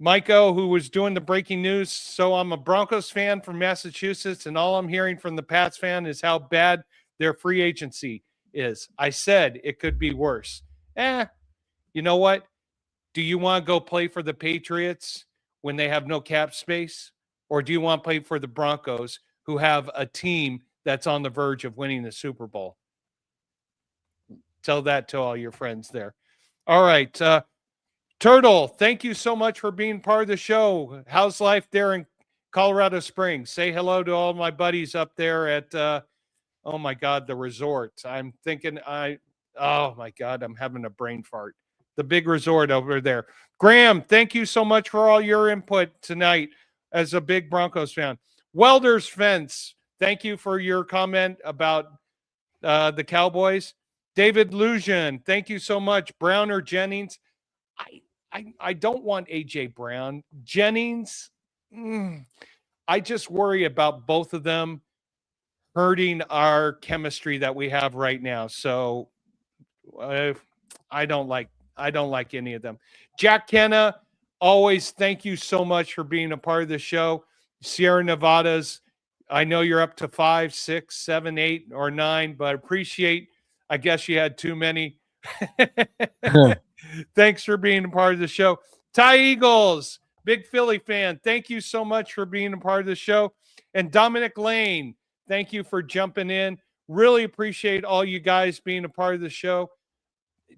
O, who was doing the breaking news. So I'm a Broncos fan from Massachusetts, and all I'm hearing from the Pats fan is how bad their free agency is. I said it could be worse. You know what? Do you want to go play for the Patriots when they have no cap space? Or do you want to play for the Broncos, who have a team that's on the verge of winning the Super Bowl? Tell that to all your friends there. All right. Turtle, thank you so much for being part of the show. How's life there in Colorado Springs? Say hello to all my buddies up there at, oh my God, the resort. I'm thinking oh my God, I'm having a brain fart. The big resort over there. Graham, thank you so much for all your input tonight as a big Broncos fan. Welder's Fence, thank you for your comment about the Cowboys. David Lujan, thank you so much. Brown or Jennings? I don't want AJ Brown. Jennings, I just worry about both of them hurting our chemistry that we have right now. So I don't like any of them. Jack Kenna, always thank you so much for being a part of the show. Sierra Nevadas, I know you're up to 5, 6, 7, 8, or 9, but appreciate. I guess you had too many. Thanks for being a part of the show. Ty Eagles, big Philly fan. Thank you so much for being a part of the show. And Dominic Lane, thank you for jumping in. Really appreciate all you guys being a part of the show.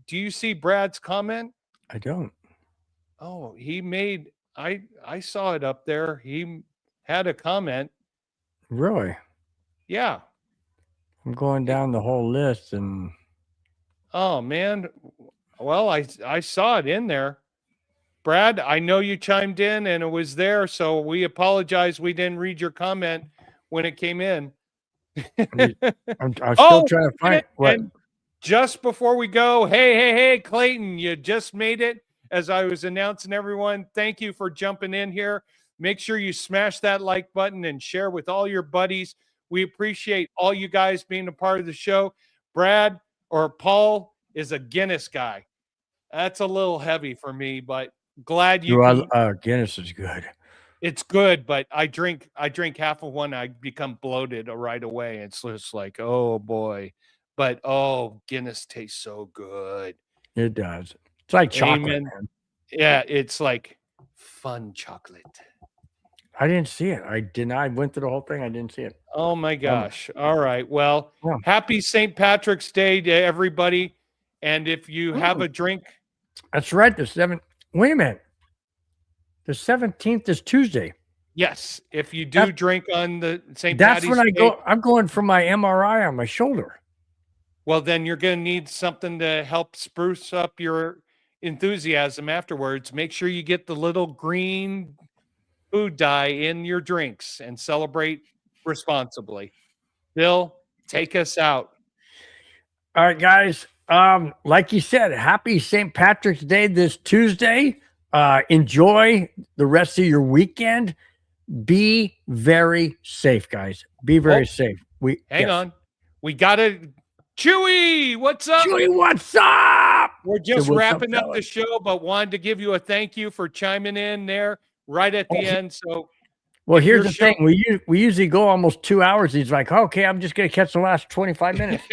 Do you see Brad's comment? I don't. Oh, he made, I saw it up there. He had a comment. Really? Yeah. I'm going down the whole list and. Oh, man. Well, I saw it in there. Brad, I know you chimed in and it was there, so we apologize we didn't read your comment when it came in. I'm still trying to find what. And just before we go, hey, Clayton, you just made it. As I was announcing, everyone, thank you for jumping in here. Make sure you smash that like button and share with all your buddies. We appreciate all you guys being a part of the show. Brad or Paul is a Guinness guy. That's a little heavy for me, but glad you can. Guinness is good. It's good, but I drink half of one, I become bloated right away. It's just like, oh boy. But Guinness tastes so good. It does. It's like chocolate, man. Yeah, it's like fun chocolate. I didn't see it. I did not. I went through the whole thing. I didn't see it. Oh my gosh. All right. Well, happy St. Patrick's Day to everybody. And if you have a drink. That's right. Wait a minute. The 17th is Tuesday. Yes. If you do drink on the St. Patty's Day. That's when I go. I'm going for my MRI on my shoulder. Well, then you're going to need something to help spruce up your enthusiasm afterwards. Make sure you get the little green food dye in your drinks and celebrate responsibly. Bill, take us out. All right, guys. Like you said, happy St. Patrick's Day this Tuesday. Enjoy the rest of your weekend. Be very safe, guys. Be very safe. Hang on. We got to Chewy, what's up? Chewy, what's up? We're just wrapping up the show, but wanted to give you a thank you for chiming in there right at the end. So, well, here's the thing: we usually go almost 2 hours. He's like, "Okay, I'm just gonna catch the last 25 minutes."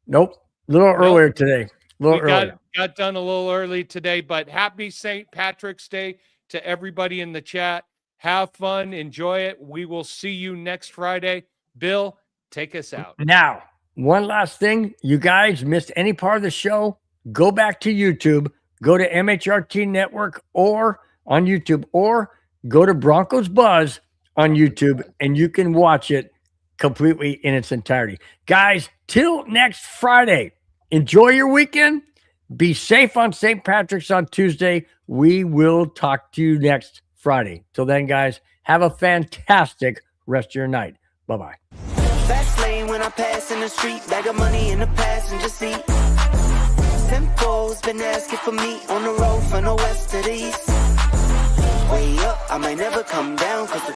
Nope, a little earlier today. Got done a little early today, but happy St. Patrick's Day to everybody in the chat. Have fun, enjoy it. We will see you next Friday. Bill, take us out. Now, one last thing. You guys missed any part of the show, go back to YouTube, go to MHRT Network or on YouTube, or go to Broncos Buzz on YouTube, and you can watch it completely in its entirety. Guys, till next Friday, enjoy your weekend. Be safe on St. Patrick's on Tuesday. We will talk to you next Friday. Till then, guys, have a fantastic rest of your night. Bye-bye. Fast lane when I pass in the street, bag of money in the passenger seat. Simcoe's been asking for me on the road from the west to the east. Way up, I might never come down, 'cause the